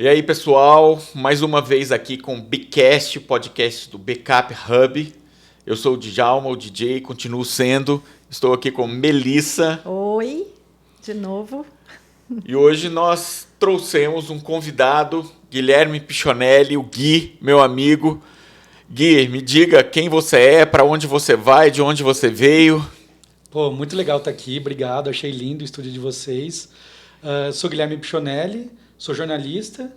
E aí, pessoal, mais uma vez aqui com o Bcast, podcast do Backup Hub. Eu sou o Djalma, o DJ, continuo sendo. Estou aqui com Melissa. Oi, de novo. E hoje nós trouxemos um convidado, Guilherme Pichonelli, o Gui, meu amigo. Gui, me diga quem você é, para onde você vai, de onde você veio. Pô, muito legal estar aqui, obrigado, achei lindo o estúdio de vocês. Sou Guilherme Pichonelli, sou jornalista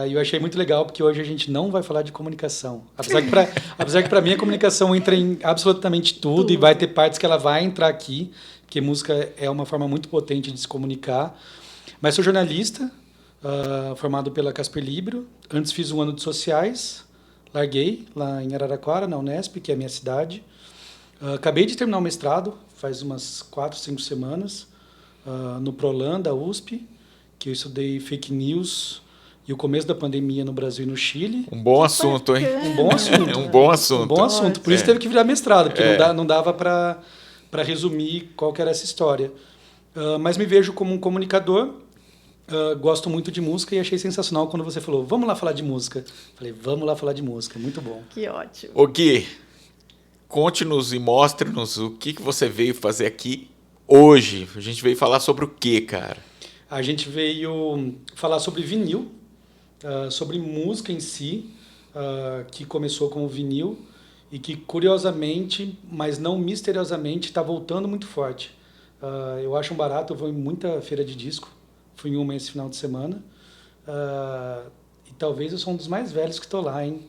e eu achei muito legal porque hoje a gente não vai falar de comunicação. Apesar que para mim a comunicação entra em absolutamente tudo e vai ter partes que ela vai entrar aqui, porque música é uma forma muito potente de se comunicar. Mas sou jornalista, formado pela Casper Libero. Antes fiz um ano de sociais, larguei lá em Araraquara, na Unesp, que é a minha cidade. Acabei de terminar o mestrado, faz umas 4, 5 semanas, no Prolan, da USP, que eu estudei fake news e o começo da pandemia no Brasil e no Chile. Um bom assunto, hein? Um bom assunto. Um bom assunto. Um bom assunto. Por isso teve que virar mestrado, porque não dava para resumir qual que era essa história. Mas me vejo como um comunicador, gosto muito de música e achei sensacional quando você falou, vamos lá falar de música. Falei, vamos lá falar de música, muito bom. Que ótimo. Ô Gui, conte-nos e mostre-nos o que você veio fazer aqui hoje. A gente veio falar sobre o quê, cara? A gente veio falar sobre vinil, sobre música em si, que começou com o vinil e que, curiosamente, mas não misteriosamente, está voltando muito forte. Eu acho um barato, eu vou em muita feira de disco, fui em uma esse final de semana, e talvez eu sou um dos mais velhos que estou lá, hein?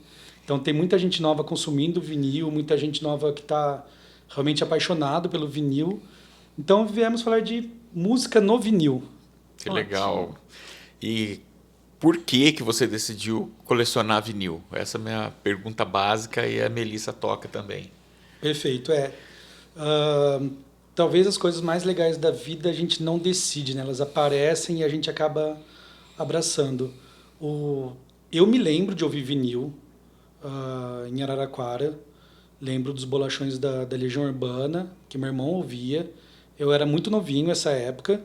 Então tem muita gente nova consumindo vinil, muita gente nova que está realmente apaixonado pelo vinil. Então viemos falar de música no vinil. Que legal. E por que você decidiu colecionar vinil? Essa é a minha pergunta básica e a Melissa toca também. Perfeito, talvez as coisas mais legais da vida a gente não decide, né? Elas aparecem e a gente acaba abraçando. Eu me lembro de ouvir vinil em Araraquara, lembro dos bolachões da Legião Urbana, que meu irmão ouvia. Eu era muito novinho nessa época,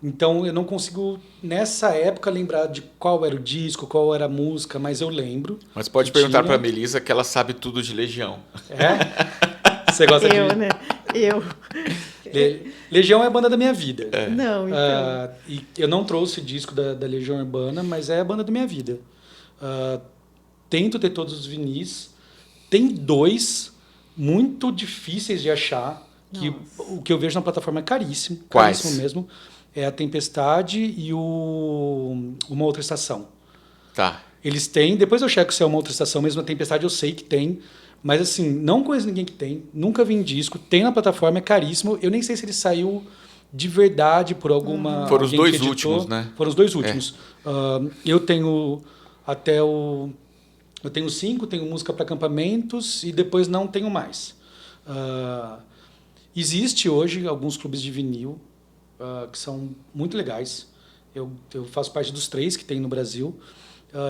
então eu não consigo, nessa época, lembrar de qual era o disco, qual era a música, mas eu lembro. Mas pode perguntar para a Melissa que ela sabe tudo de Legião. É? Você gosta Eu, né? Eu. Legião é a banda da minha vida. Não, então. E eu não trouxe disco da Legião Urbana, mas é a banda da minha vida. Tento ter todos os vinis. Tem 2 muito difíceis de achar, que o que eu vejo na plataforma é caríssimo. Quais? Caríssimo mesmo. É a Tempestade e Uma Outra Estação. Tá. Eles têm, depois eu checo se é Uma Outra Estação, mesmo a Tempestade eu sei que tem, mas assim, não conheço ninguém que tem, nunca vi em disco, tem na plataforma, é caríssimo, eu nem sei se ele saiu de verdade por alguma... Foram os 2 últimos, né? Foram os 2 últimos. Eu tenho eu tenho 5, tenho música para acampamentos e depois não tenho mais. Existe hoje alguns clubes de vinil que são muito legais. Eu faço parte dos 3 que tem no Brasil.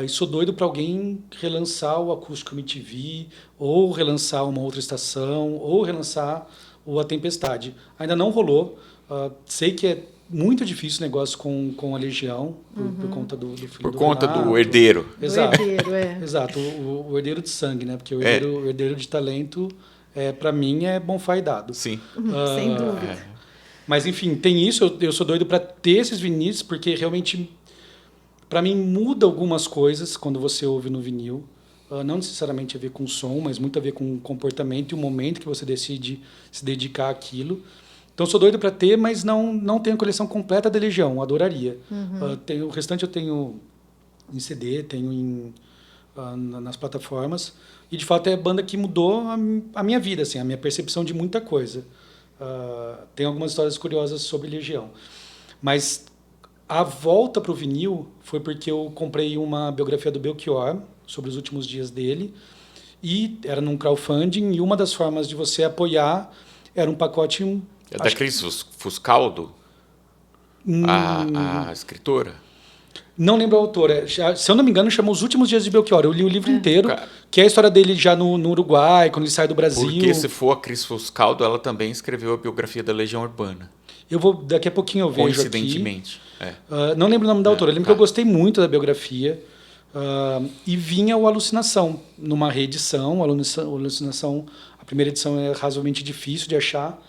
E sou doido para alguém relançar o Acústico MTV, ou relançar Uma Outra Estação, ou relançar A Tempestade. Ainda não rolou. Sei que é muito difícil o negócio com a Legião, por conta do filho Por do conta Renato. do herdeiro. Exato. Do herdeiro, Exato, o herdeiro de sangue, né? Porque o herdeiro de talento, para mim, é bonfá e dado. Sim. Sem dúvida. Mas, enfim, tem isso. Eu sou doido para ter esses vinis, porque realmente, para mim, muda algumas coisas quando você ouve no vinil. Não necessariamente a ver com som, mas muito a ver com o comportamento e o momento que você decide se dedicar àquilo. Então, sou doido para ter, mas não tenho a coleção completa da Legião. Adoraria. O restante eu tenho em CD, tenho nas plataformas. E, de fato, é a banda que mudou a minha vida, assim, a minha percepção de muita coisa. Tem algumas histórias curiosas sobre Legião. Mas a volta para o vinil foi porque eu comprei uma biografia do Belchior sobre os últimos dias dele. E era num crowdfunding. E uma das formas de você apoiar era um pacote... É da Cris Fuscaldo? A escritora? Não lembro a autora. Se eu não me engano, chamou Os Últimos Dias de Belchior. Eu li o livro inteiro, que é a história dele já no Uruguai, quando ele sai do Brasil. Porque se for a Cris Fuscaldo, ela também escreveu a biografia da Legião Urbana. Daqui a pouquinho eu vejo coincidentemente. Aqui. Não lembro o nome da autora. Eu lembro que eu gostei muito da biografia. E vinha o Alucinação, numa reedição. Alucinação, a primeira edição é razoavelmente difícil de achar.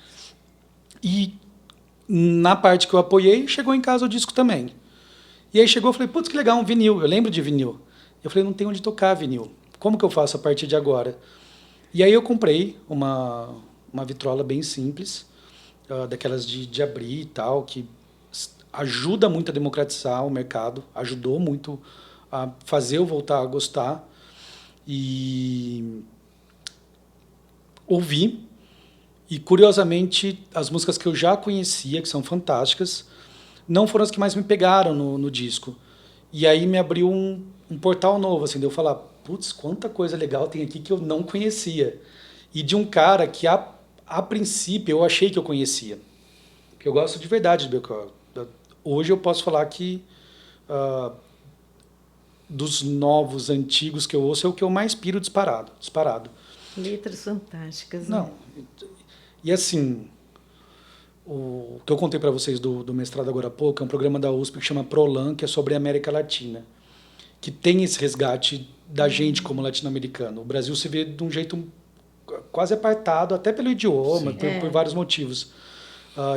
E na parte que eu apoiei, chegou em casa o disco também. E aí chegou, eu falei, putz, que legal, um vinil. Eu lembro de vinil. Eu falei, não tem onde tocar vinil. Como que eu faço a partir de agora? E aí eu comprei uma vitrola bem simples, daquelas de abrir e tal, que ajuda muito a democratizar o mercado, ajudou muito a fazer eu voltar a gostar. E ouvi. E, curiosamente, as músicas que eu já conhecia, que são fantásticas, não foram as que mais me pegaram no disco. E aí me abriu um portal novo, assim, de eu falar, putz, quanta coisa legal tem aqui que eu não conhecia. E de um cara que, a princípio, eu achei que eu conhecia. Porque eu gosto de verdade de Belchior. Hoje eu posso falar que dos novos, antigos que eu ouço, é o que eu mais piro disparado. Letras fantásticas. Né? Não. E assim, o que eu contei para vocês do mestrado agora há pouco é um programa da USP que chama ProLAN, que é sobre a América Latina, que tem esse resgate da gente como latino-americano. O Brasil se vê de um jeito quase apartado, até pelo idioma, por vários motivos.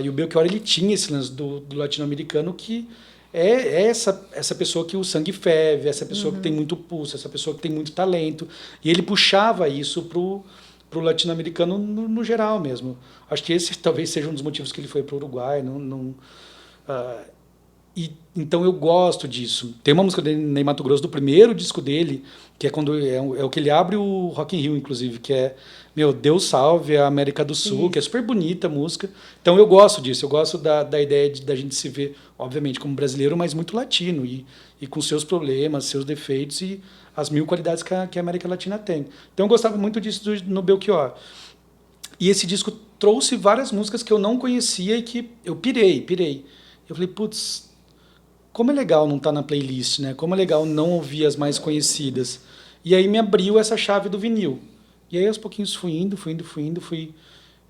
E o Belchior, ele tinha esse lance do latino-americano, que é essa pessoa que o sangue ferve, essa pessoa que tem muito pulso, essa pessoa que tem muito talento. E ele puxava isso pro latino-americano no geral mesmo. Acho que esse talvez seja um dos motivos que ele foi para o Uruguai. Então eu gosto disso. Tem uma música dele, Ney Matogrosso, do primeiro disco dele, que é quando é o que ele abre o Rock in Rio, inclusive, que é Deus Salve a América do Sul, que é super bonita a música. Então eu gosto disso, eu gosto da ideia da gente se ver, obviamente, como brasileiro, mas muito latino, e com seus problemas, seus defeitos e as mil qualidades que a América Latina tem. Então eu gostava muito disso no Belchior. E esse disco trouxe várias músicas que eu não conhecia e que eu pirei. Eu falei, putz, como é legal não estar na playlist, né? Como é legal não ouvir as mais conhecidas. E aí me abriu essa chave do vinil. E aí aos pouquinhos fui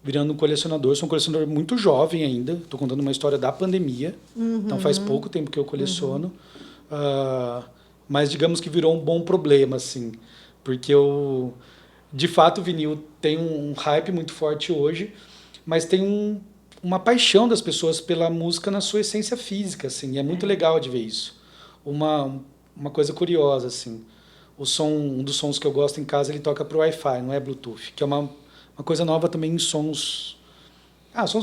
virando um colecionador. Sou um colecionador muito jovem ainda. Estou contando uma história da pandemia. Então faz pouco tempo que eu coleciono. Mas digamos que virou um bom problema, assim. Porque de fato, o vinil tem um hype muito forte hoje, mas tem uma paixão das pessoas pela música na sua essência física, assim. E é muito legal de ver isso. Uma coisa curiosa, assim. Um dos sons que eu gosto em casa, ele toca para o Wi-Fi, não é Bluetooth, que é uma coisa nova também em sons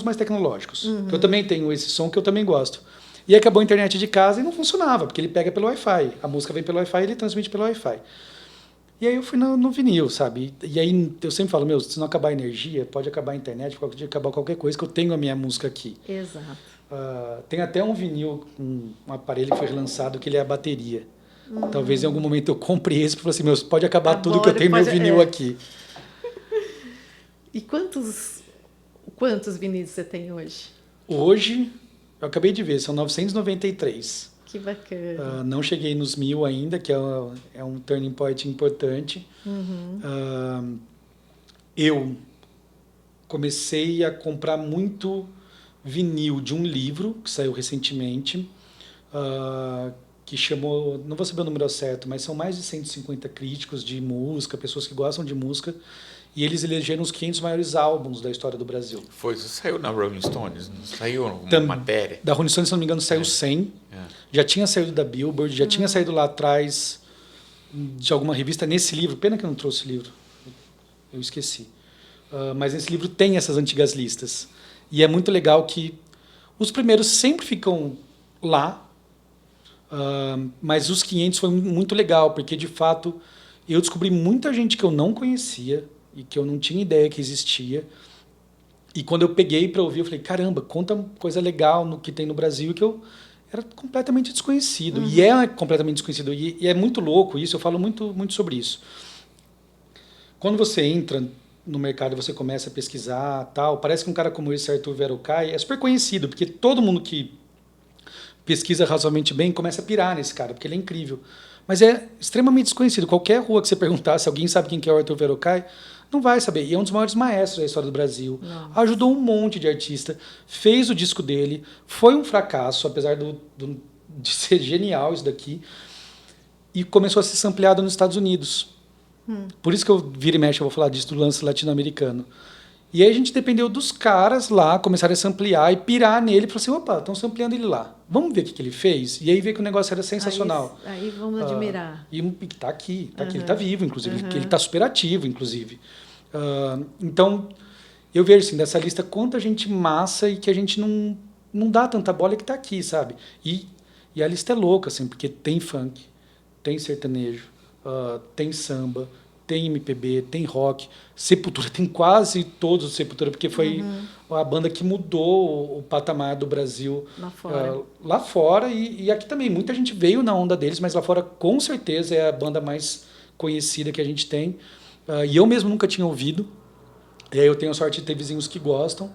mais tecnológicos. Eu também tenho esse som que eu também gosto. E acabou a internet de casa e não funcionava, porque ele pega pelo Wi-Fi. A música vem pelo Wi-Fi e ele transmite pelo Wi-Fi. E aí eu fui no vinil, sabe? E aí eu sempre falo, se não acabar a energia, pode acabar a internet, pode acabar qualquer coisa, que eu tenho a minha música aqui. Exato. Tem até um vinil, um aparelho que foi relançado, que ele é a bateria. Talvez em algum momento eu compre esse, para falar assim, pode acabar tudo que eu tenho meu vinil aqui. E quantos vinis você tem hoje? Hoje, eu acabei de ver, são 993. Que bacana. Não cheguei nos 1000 ainda, que é um turning point importante. Eu comecei a comprar muito vinil de um livro que saiu recentemente, que chamou, não vou saber o número certo, mas são mais de 150 críticos de música, pessoas que gostam de música, e eles elegeram os 500 maiores álbuns da história do Brasil. Isso saiu na Rolling Stones? Não saiu uma matéria? Da Rolling Stones, se não me engano, saiu 100. Já tinha saído da Billboard, já tinha saído lá atrás de alguma revista nesse livro. Pena que eu não trouxe o livro, eu esqueci. Mas nesse livro tem essas antigas listas. E é muito legal que os primeiros sempre ficam lá, mas os 500 foi muito legal, porque, de fato, eu descobri muita gente que eu não conhecia e que eu não tinha ideia que existia. E quando eu peguei para ouvir, eu falei, caramba, quanta coisa legal no que tem no Brasil, que eu era completamente desconhecido. E é completamente desconhecido. E é muito louco isso, eu falo muito, muito sobre isso. Quando você entra no mercado, você começa a pesquisar, tal, parece que um cara como esse, Arthur Verocai, é super conhecido, porque todo mundo que pesquisa razoavelmente bem começa a pirar nesse cara, porque ele é incrível. Mas é extremamente desconhecido. Qualquer rua que você perguntar, se alguém sabe quem que é o Arthur Verocai, Não vai saber. E é um dos maiores maestros da história do Brasil. Nossa. Ajudou um monte de artista. Fez o disco dele. Foi um fracasso, apesar de ser genial isso daqui. E começou a ser sampleado nos Estados Unidos. Por isso que eu vira e mexe, eu vou falar disso, do lance latino-americano. E aí a gente dependeu dos caras lá, começaram a samplear e pirar nele. Falou assim, opa, estão sampleando ele lá. Vamos ver o que ele fez? E aí ver que o negócio era sensacional. Aí vamos admirar. E tá aqui, ele tá vivo, inclusive, que ele tá super ativo, inclusive. Então, eu vejo assim, dessa lista, quanta gente massa e que a gente não dá tanta bola que tá aqui, sabe? E a lista é louca, assim, porque tem funk, tem sertanejo, tem samba, tem MPB, tem rock. Sepultura, tem quase todos os Sepultura, porque foi a banda que mudou o patamar do Brasil lá fora e aqui também. Muita gente veio na onda deles, mas lá fora com certeza é a banda mais conhecida que a gente tem. E eu mesmo nunca tinha ouvido. E aí eu tenho a sorte de ter vizinhos que gostam.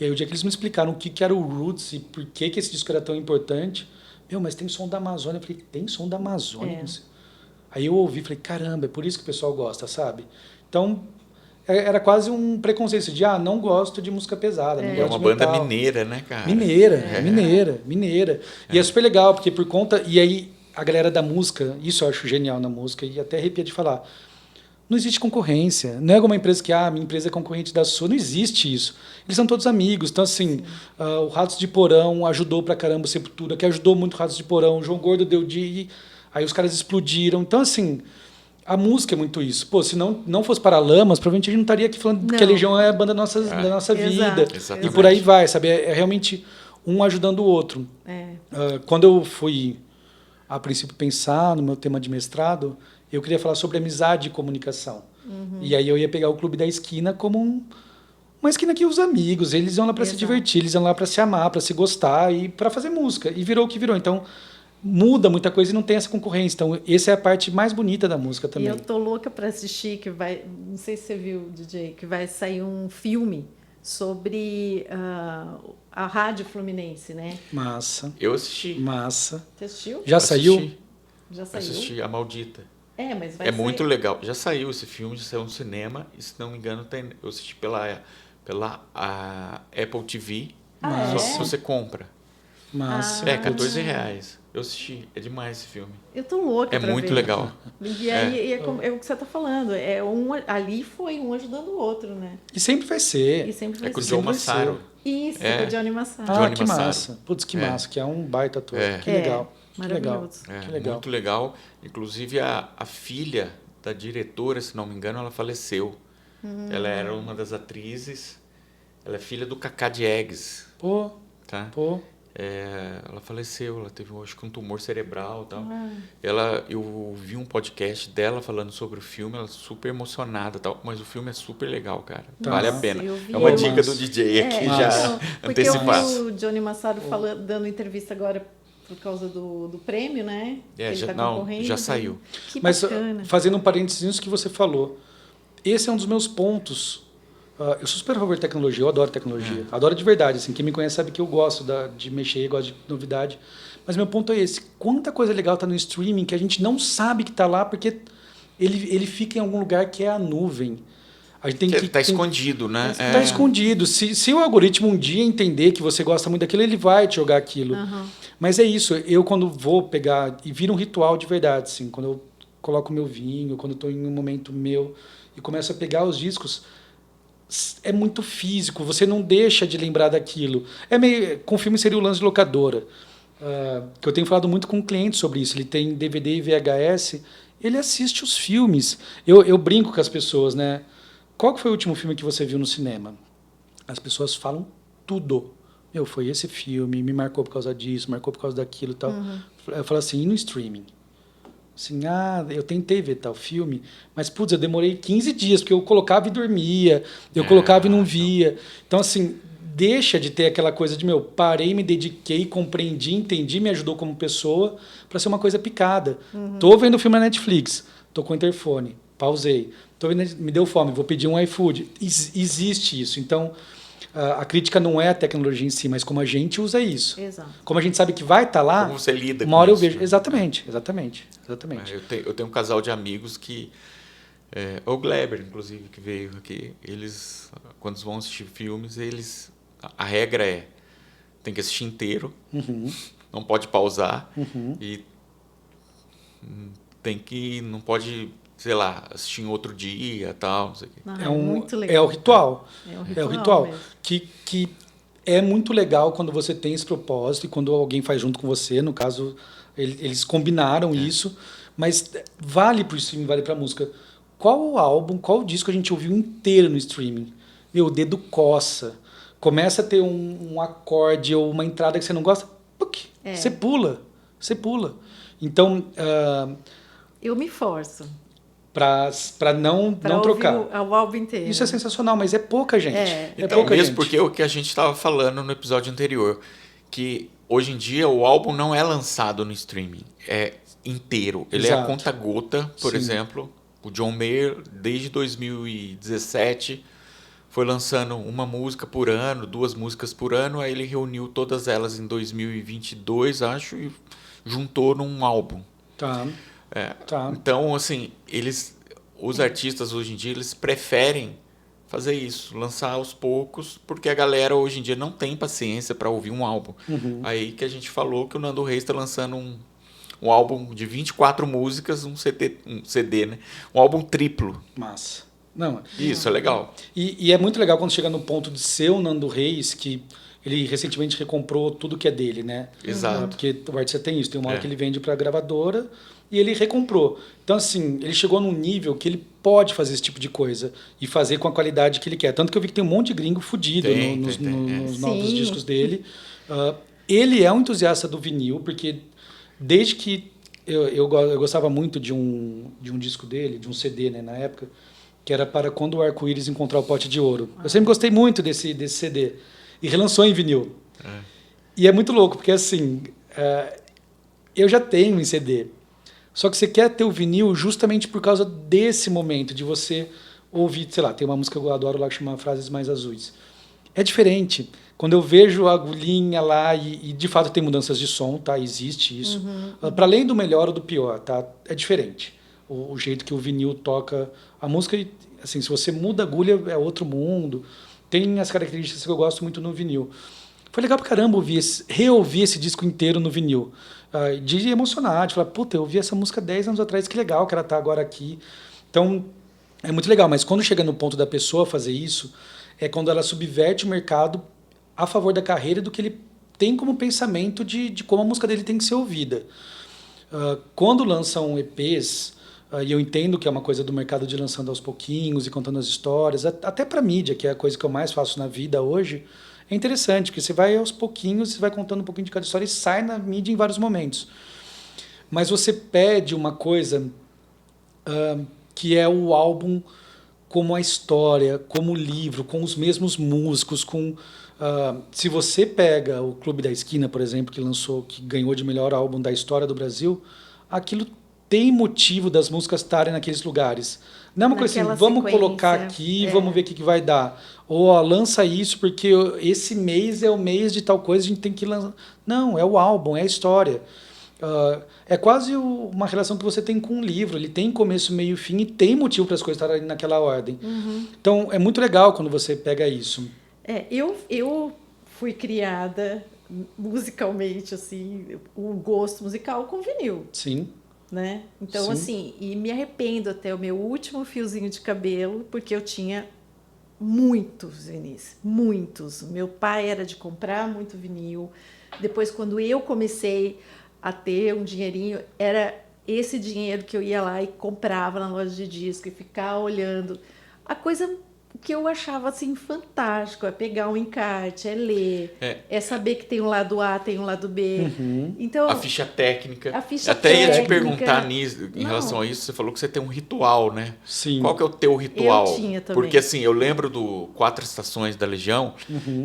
E aí o dia que eles me explicaram o que era o Roots e por que esse disco era tão importante, mas tem som da Amazônia. Eu falei, tem som da Amazônia? Aí eu ouvi e falei, caramba, é por isso que o pessoal gosta, sabe? Então, era quase um preconceito de, não gosto de música pesada. Não gosto uma de banda metal. mineira, né, cara? Mineira. E é super legal, porque por conta... E aí, a galera da música, isso eu acho genial na música, e até arrepia de falar, não existe concorrência. Não é alguma empresa que, minha empresa é concorrente da sua. Não existe isso. Eles são todos amigos. Então, assim, o Ratos de Porão ajudou pra caramba o Sepultura, que ajudou muito o Ratos de Porão. O João Gordo deu de... Aí os caras explodiram. Então, assim, a música é muito isso. Pô, se não fosse Paralamas, provavelmente a gente não estaria aqui falando que a Legião é a banda da nossa vida. Exatamente. E por aí vai, sabe? É realmente um ajudando o outro. Quando eu fui, a princípio, pensar no meu tema de mestrado, eu queria falar sobre amizade e comunicação. E aí eu ia pegar o Clube da Esquina como uma esquina que os amigos, eles iam lá para se divertir, eles iam lá para se amar, para se gostar e para fazer música. E virou o que virou. Então, muda muita coisa e não tem essa concorrência. Então, essa é a parte mais bonita da música também. E eu tô louca para assistir, não sei se você viu, DJ, que vai sair um filme sobre a Rádio Fluminense, né? Massa. Eu assisti. Massa. Você assistiu? Já saiu? Já saiu? Assisti A Maldita. Mas vai sair. Muito legal. Já saiu esse filme, já saiu no cinema, e se não me engano, eu assisti pela Apple TV. Só que você compra. Massa. R$14. Eu assisti. É demais esse filme. Eu tô louca pra ver. É muito legal. E aí é o que você tá falando. Ali foi um ajudando o outro, né? E sempre vai ser. É com o John Massaro. Isso, com o Johnny Massaro. Que massa. Putz, que massa. Que é um baita ator. Que legal. Maravilhoso. Que legal. Muito legal. Inclusive, a filha da diretora, se não me engano, ela faleceu. Ela era uma das atrizes. Ela é filha do Cacá Diegues. Tá? Ela faleceu, ela teve, acho que, um tumor cerebral e tal. Eu vi um podcast dela falando sobre o filme, ela super emocionada e tal, mas o filme é super legal, cara. Vale a pena. É uma dica do DJ aqui já antecipar. Porque eu vi o Johnny Massaro dando entrevista agora por causa do prêmio, né? Já saiu. Que mas bacana. Fazendo um parênteses nisso que você falou, esse é um dos meus pontos. Eu sou super a favor de tecnologia, eu adoro tecnologia. Adoro de verdade, assim, quem me conhece sabe que eu gosto de mexer, gosto de novidade. Mas meu ponto é esse, quanta coisa legal está no streaming que a gente não sabe que está lá porque ele fica em algum lugar que é a nuvem. A gente tem que está escondido, né? Está escondido. Se o algoritmo um dia entender que você gosta muito daquilo, ele vai te jogar aquilo. Mas é isso, eu quando vou pegar, e vira um ritual de verdade, assim, quando eu coloco meu vinho, quando eu estou em um momento meu e começo a pegar os discos, é muito físico, você não deixa de lembrar daquilo. Com filme seria o lance de locadora, que eu tenho falado muito com clientes sobre isso. Ele tem DVD e VHS, ele assiste os filmes. Eu brinco com as pessoas, né? Qual que foi o último filme que você viu no cinema? As pessoas falam tudo. Foi esse filme, me marcou por causa disso, marcou por causa daquilo e tal. Eu falo assim, e no streaming? Assim, eu tentei ver tal filme, mas, putz, eu demorei 15 dias, porque eu colocava e dormia, eu colocava e não via. Então, assim, deixa de ter aquela coisa de, parei, me dediquei, compreendi, entendi, me ajudou como pessoa, para ser uma coisa picada. Tô vendo o filme na Netflix, tô com o interfone, pausei. Tô vendo, me deu fome, vou pedir um iFood. Existe isso. Então, a crítica não é a tecnologia em si, mas como a gente usa isso. Exato. Como a gente sabe que vai estar lá, como você lida uma hora com eu isso, vejo. né? Exatamente. Eu tenho um casal de amigos que O Gleber, inclusive, que veio aqui, eles, quando vão assistir filmes, a regra é, tem que assistir inteiro, não pode pausar, e não pode, sei lá, assistir em outro dia, tal, não sei o quê. Não, muito legal. É o ritual. É o ritual mesmo. Que é muito legal quando você tem esse propósito e quando alguém faz junto com você. No caso, eles combinaram isso. Mas vale para o streaming, vale para a música. Qual o álbum, qual o disco a gente ouviu inteiro no streaming? Meu, o dedo coça. Começa a ter um acorde ou uma entrada que você não gosta, você pula. Você pula. Então... eu me forço. Para não trocar. O álbum inteiro. Isso é sensacional, mas é pouca gente. Então, pouca mesmo gente. porque o que a gente estava falando no episódio anterior, que hoje em dia o álbum não é lançado no streaming, é inteiro. Ele Exato. é a conta-gota, por exemplo. O John Mayer, desde 2017, foi lançando uma música por ano, 2 músicas por ano, aí ele reuniu todas elas em 2022, acho, e juntou num álbum. Tá. Então, assim, os artistas hoje em dia, eles preferem fazer isso, lançar aos poucos, porque a galera hoje em dia não tem paciência para ouvir um álbum. Aí que a gente falou que o Nando Reis está lançando um álbum de 24 músicas, um CD, né? Um álbum triplo. Massa. Não, isso é legal. E é muito legal quando chega no ponto de ser o Nando Reis, que ele recentemente recomprou tudo que é dele, né? Exato. Porque o artista tem isso, tem uma hora que ele vende para a gravadora e ele recomprou. Então, assim, ele chegou num nível que ele pode fazer esse tipo de coisa e fazer com a qualidade que ele quer. Tanto que eu vi que tem um monte de gringo fudido nos novos discos dele. Ele é um entusiasta do vinil, porque desde que eu gostava muito de um disco dele, de um CD, né, na época, que era Para Quando o Arco-Íris Encontrar o Pote de Ouro. Eu sempre gostei muito desse CD. E relançou em vinil. E é muito louco, porque assim, eu já tenho em CD. Só que você quer ter o vinil justamente por causa desse momento, de você ouvir, sei lá, tem uma música que eu adoro lá que chama Frases Mais Azuis. É diferente. Quando eu vejo a agulhinha lá, e de fato tem mudanças de som, tá? Existe isso. Para além do melhor ou do pior, tá? É diferente. O jeito que o vinil toca a música, assim, se você muda a agulha, é outro mundo. Tem as características que eu gosto muito no vinil. Foi legal pra caramba reouvir esse disco inteiro no vinil. De emocionar, de falar, puta, eu ouvi essa música 10 anos atrás, que legal que ela tá agora aqui. Então, é muito legal. Mas quando chega no ponto da pessoa fazer isso, é quando ela subverte o mercado a favor da carreira do que ele tem como pensamento de como a música dele tem que ser ouvida. Quando lançam EPs, e eu entendo que é uma coisa do mercado de lançando aos pouquinhos e contando as histórias, até para mídia, que é a coisa que eu mais faço na vida hoje, é interessante, porque você vai aos pouquinhos, você vai contando um pouquinho de cada história e sai na mídia em vários momentos. Mas você pede uma coisa que é o álbum como a história, como o livro, com os mesmos músicos, se você pega o Clube da Esquina, por exemplo, que ganhou de melhor álbum da história do Brasil, aquilo tem motivo das músicas estarem naqueles lugares. Não é uma coisa assim, vamos colocar aqui, vamos ver o que vai dar. Ou lança isso porque esse mês é o mês de tal coisa, a gente tem que lançar. Não, é o álbum, é a história. É quase uma relação que você tem com um livro. Ele tem começo, meio e fim e tem motivo para as coisas estarem naquela ordem. Então, é muito legal quando você pega isso. Eu fui criada musicalmente, assim, o gosto musical com vinil. Sim. Né? Então, assim, e me arrependo até o meu último fiozinho de cabelo, porque eu tinha muitos vinis, muitos. Meu pai era de comprar muito vinil. Depois, quando eu comecei a ter um dinheirinho, era esse dinheiro que eu ia lá e comprava na loja de disco e ficar olhando. A coisa que eu achava assim fantástico é pegar um encarte, é ler, é saber que tem um lado A, tem um lado B. Então, a ficha técnica. Até ia te perguntar em relação a isso, você falou que você tem um ritual, né? Sim. Qual que é o teu ritual? Eu tinha também. Porque assim, eu lembro do 4 Estações da Legião,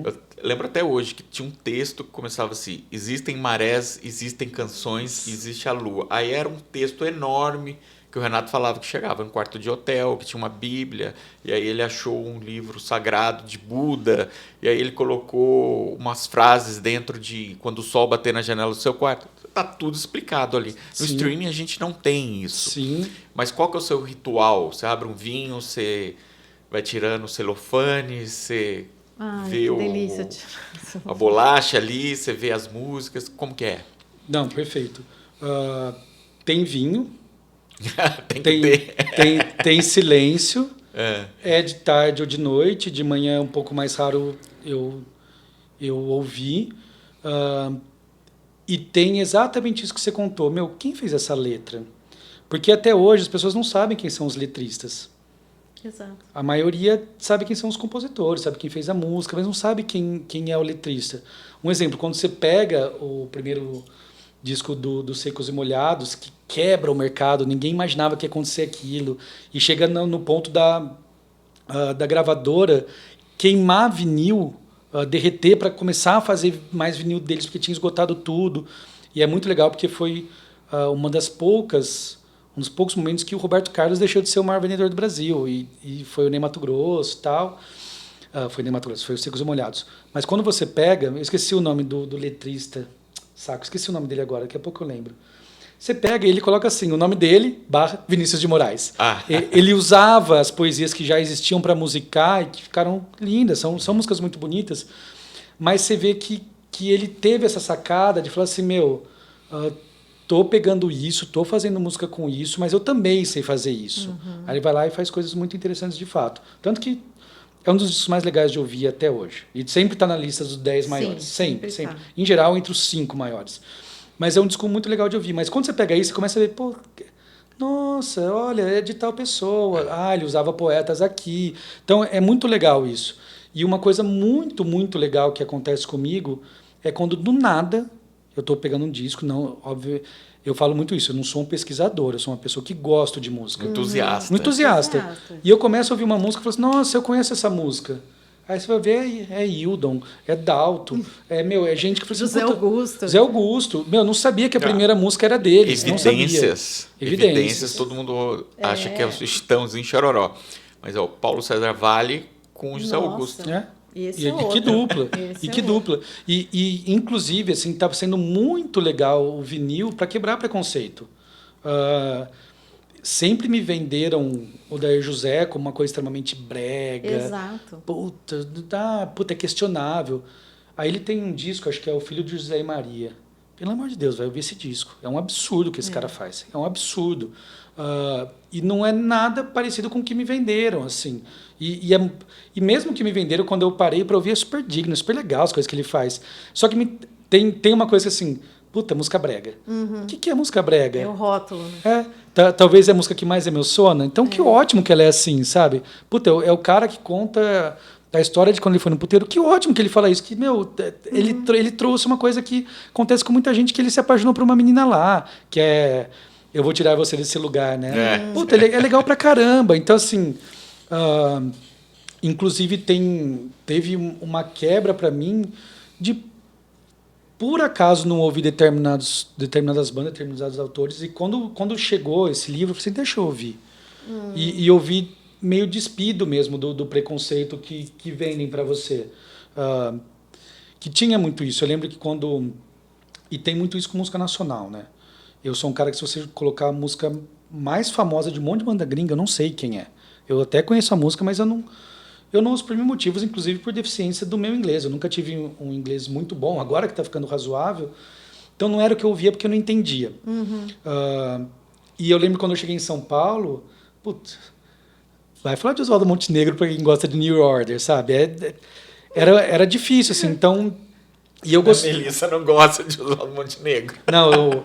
eu lembro até hoje que tinha um texto que começava assim, existem marés, existem canções, existe a lua. Aí era um texto enorme que o Renato falava que chegava no quarto de hotel, que tinha uma Bíblia, e aí ele achou um livro sagrado de Buda, e aí ele colocou umas frases dentro de quando o sol bater na janela do seu quarto. Tá tudo explicado ali. No Sim. streaming a gente não tem isso. Sim. Mas qual que é o seu ritual? Você abre um vinho, você vai tirando o celofane, você vê que delícia. a bolacha ali, você vê as músicas, como que é? Não, perfeito. Tem vinho, Tem que ter. tem silêncio, É. é de tarde ou de noite, de manhã é um pouco mais raro eu ouvir. E tem exatamente isso que você contou. Meu, quem fez essa letra? Porque até hoje as pessoas não sabem quem são os letristas. Exato. A maioria sabe quem são os compositores, sabe quem fez a música, mas não sabe quem é o letrista. Um exemplo, quando você pega o primeiro disco do Secos e Molhados, que quebra o mercado, ninguém imaginava que ia acontecer aquilo, e chega no ponto da gravadora queimar vinil, derreter para começar a fazer mais vinil deles, porque tinha esgotado tudo. E é muito legal porque foi um dos poucos momentos que o Roberto Carlos deixou de ser o maior vendedor do Brasil, e foi o Ney Matogrosso e tal. Foi o Ney Matogrosso, foi o Secos e Molhados. Mas quando você pega, eu esqueci o nome do letrista, esqueci o nome dele agora, daqui a pouco eu lembro. Você pega e ele coloca assim, o nome dele, Vinícius de Moraes. Ele usava as poesias que já existiam para musicar e que ficaram lindas, são músicas muito bonitas, mas você vê que ele teve essa sacada de falar assim, tô pegando isso, tô fazendo música com isso, mas eu também sei fazer isso. Uhum. Aí ele vai lá e faz coisas muito interessantes de fato. Tanto que é um dos discos mais legais de ouvir até hoje. E sempre está na lista dos 10 maiores. Sempre. Tá. Em geral, entre os 5 maiores. Mas é um disco muito legal de ouvir. Mas quando você pega isso, você começa a ver, pô, nossa, olha, é de tal pessoa. Ele usava poetas aqui. Então, é muito legal isso. E uma coisa muito, muito legal que acontece comigo é quando, do nada, eu estou pegando um disco, não, óbvio, eu falo muito isso, eu não sou um pesquisador, eu sou uma pessoa que gosta de música. Um entusiasta. Um entusiasta. E eu começo a ouvir uma música e falo assim, nossa, eu conheço essa música. Aí você vai ver, é Hildon, é Dalto, é gente que fala assim, José Augusto. José Augusto. Eu não sabia que a primeira música era deles. Evidências, todo mundo acha que é o Chitãozinho Chororó. Mas é o Paulo César Vale com o José Augusto. Que dupla. Que dupla. E inclusive, assim, está sendo muito legal o vinil para quebrar preconceito. Sempre me venderam o Dair José como uma coisa extremamente brega. Exato. Puta, é questionável. Aí ele tem um disco, acho que é O Filho de José e Maria. Pelo amor de Deus, vai ouvir esse disco. É um absurdo o que esse cara faz. É um absurdo. E não é nada parecido com o que me venderam, assim. E mesmo que me venderam, quando eu parei para ouvir, é super digno, é super legal as coisas que ele faz. Só que tem uma coisa assim, puta, música brega. O que é música brega? É o rótulo, né? Talvez é a música que mais emociona. Então, que ótimo que ela é assim, sabe? Puta, é o cara que conta a história de quando ele foi no puteiro. Que ótimo que ele fala isso. Que, ele trouxe uma coisa que acontece com muita gente, que ele se apaixonou por uma menina lá, que é... Eu vou tirar você desse lugar, né? Puta, ele é legal pra caramba. Então, assim... inclusive, teve uma quebra pra mim de... Por acaso não ouvi determinadas bandas, determinados autores, e quando chegou esse livro, eu falei assim, deixa eu ouvir. E ouvi meio despido mesmo do preconceito que vendem para você. Que tinha muito isso. Eu lembro que e tem muito isso com música nacional, né? Eu sou um cara que, se você colocar a música mais famosa de um monte de banda gringa, eu não sei quem é. Eu até conheço a música, mas eu não uso por mil motivos, inclusive por deficiência do meu inglês. Eu nunca tive um inglês muito bom, agora que está ficando razoável. Então não era o que eu ouvia porque eu não entendia. E eu lembro quando eu cheguei em São Paulo, vai falar de Oswaldo Montenegro para quem gosta de New Order, sabe? Era difícil, assim, então... E eu A Melissa não gosta de Oswaldo Montenegro. Não,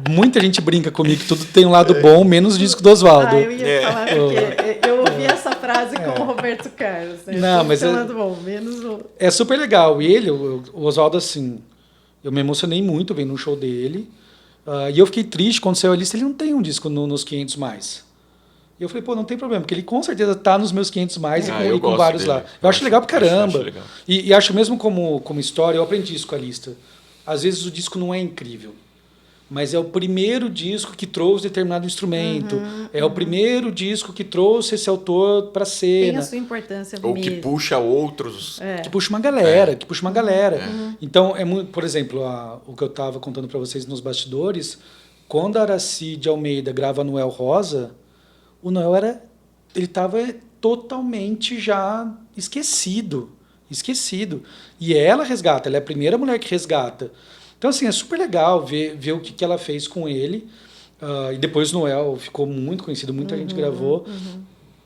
muita gente brinca comigo que tudo tem um lado bom, menos o disco do Oswaldo. Eu ia falar, porque eu ouvi essa frase com o Roberto Carlos. Né? Não, mas bom, menos o... É super legal. E ele, o Oswaldo, assim, eu me emocionei muito vendo um show dele. E eu fiquei triste quando saiu a lista, ele não tem um disco nos 500 mais. E eu falei, não tem problema, porque ele com certeza está nos meus 500 mais e com vários dele. Lá. Eu acho legal pra caramba. Acho e acho mesmo como história, eu aprendi isso com a lista. Às vezes o disco não é incrível, mas é o primeiro disco que trouxe determinado instrumento, é o primeiro disco que trouxe esse autor para cena. Tem a sua importância Ou mesmo. que puxa outros. Que puxa uma galera, que puxa uma galera. Então, por exemplo, o que eu estava contando para vocês nos bastidores, quando a Aracide Almeida grava Noel Rosa, o Noel ele estava totalmente já esquecido. E ela resgata, ela é a primeira mulher que resgata. Então, assim, é super legal ver o que ela fez com ele. E depois o Noel ficou muito conhecido, muita gente gravou.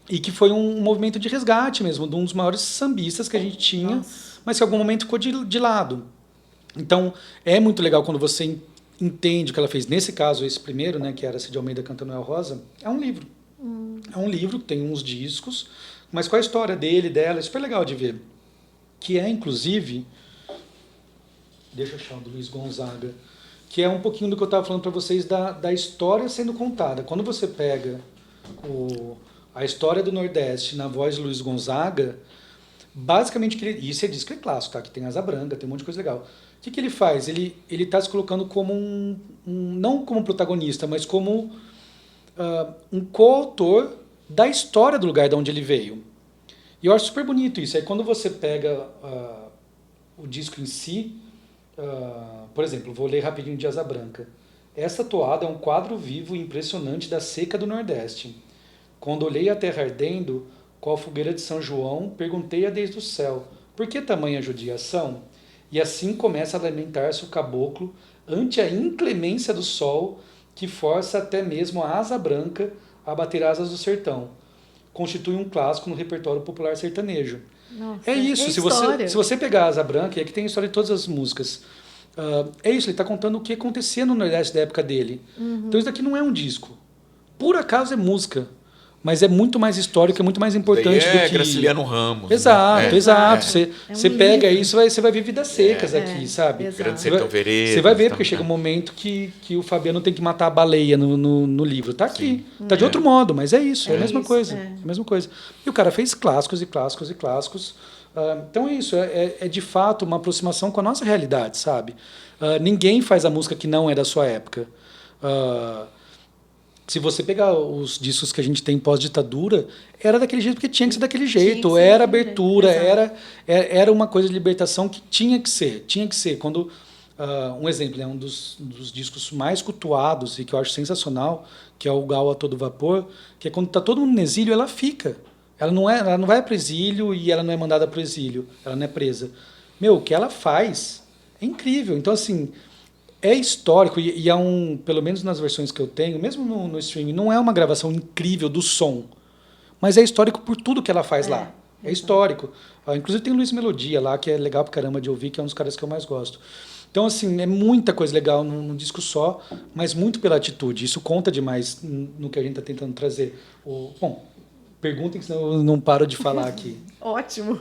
E que foi um movimento de resgate mesmo, de um dos maiores sambistas que a gente tinha, mas que em algum momento ficou de lado. Então, é muito legal quando você entende o que ela fez. Nesse caso, esse primeiro, né, que era Cid Almeida cantando Noel Rosa, é um livro. É um livro que tem uns discos, mas com a história dela, é super legal de ver. Que é, inclusive... Deixa eu achar o do Luiz Gonzaga. Que é um pouquinho do que eu estava falando para vocês da história sendo contada. Quando você pega a história do Nordeste na voz de Luiz Gonzaga, basicamente, e você diz que é clássico, tá? Que tem Asa Branca, tem um monte de coisa legal. O que ele faz? Ele está se colocando como não como protagonista, mas como um coautor da história do lugar de onde ele veio. E eu acho super bonito isso. Aí quando você pega o disco em si, por exemplo, vou ler rapidinho de Asa Branca. Essa toada é um quadro vivo e impressionante da seca do Nordeste. Quando olhei a terra ardendo, qual fogueira de São João, perguntei-a desde o céu, por que tamanha judiação? E assim começa a lamentar-se o caboclo ante a inclemência do sol, que força até mesmo a asa branca a bater asas do sertão. Constitui um clássico no repertório popular sertanejo. Nossa, é isso, se você pegar a Asa Branca, e aqui tem a história de todas as músicas, é isso, ele está contando o que acontecia no Nordeste da época dele. Então isso daqui não é um disco. Por acaso é música, mas é muito mais histórico, é muito mais importante do que... Graciliano Ramos. Exato, né? exato. É Você um pega livro. isso, você vai ver Vidas Secas aqui, sabe? Exato. Grande Sertão Veredas. Você vai ver, porque chega um momento que o Fabiano tem que matar a baleia no livro. Tá aqui. Tá de outro modo, mas é isso. É a mesma coisa. É a mesma coisa. E o cara fez clássicos e clássicos e clássicos. Então é isso. É de fato uma aproximação com a nossa realidade, sabe? Ninguém faz a música que não é da sua época. Se você pegar os discos que a gente tem pós-ditadura, era daquele jeito porque tinha que ser daquele jeito. Era abertura, era uma coisa de libertação que tinha que ser. Tinha que ser. Quando, um exemplo, né, um dos discos mais cultuados e que eu acho sensacional, que é o Gal a Todo Vapor, que é quando está todo mundo no exílio, ela fica. Ela não vai para o exílio e ela não é mandada para o exílio. Ela não é presa. O que ela faz é incrível. Então, assim... É histórico e pelo menos nas versões que eu tenho, mesmo no streaming, não é uma gravação incrível do som, mas é histórico por tudo que ela faz lá. É histórico. Inclusive tem o Luiz Melodia lá, que é legal pra caramba de ouvir, que é um dos caras que eu mais gosto. Então, assim, é muita coisa legal num disco só, mas muito pela atitude. Isso conta demais no que a gente está tentando trazer. Bom, perguntem, senão eu não paro de falar aqui. Ótimo!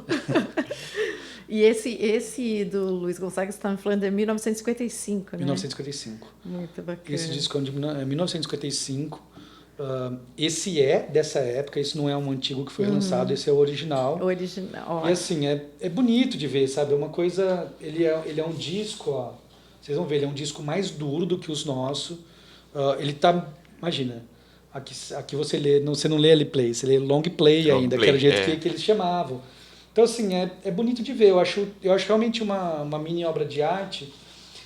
E esse do Luiz Gonzaga, você está me falando, é 1955, né? 1955. Muito bacana. Esse disco é de 1955. Esse é dessa época, esse não é um antigo que foi lançado, esse é o original. O original. E assim, é bonito de ver, sabe? É uma coisa... Ele é um disco, ó, vocês vão ver, ele é um disco mais duro do que os nossos. Ele tá... Imagina, aqui você não lê LP, você lê long play ainda, que era o jeito que eles chamavam. Então, assim, é bonito de ver. Eu acho realmente uma mini obra de arte.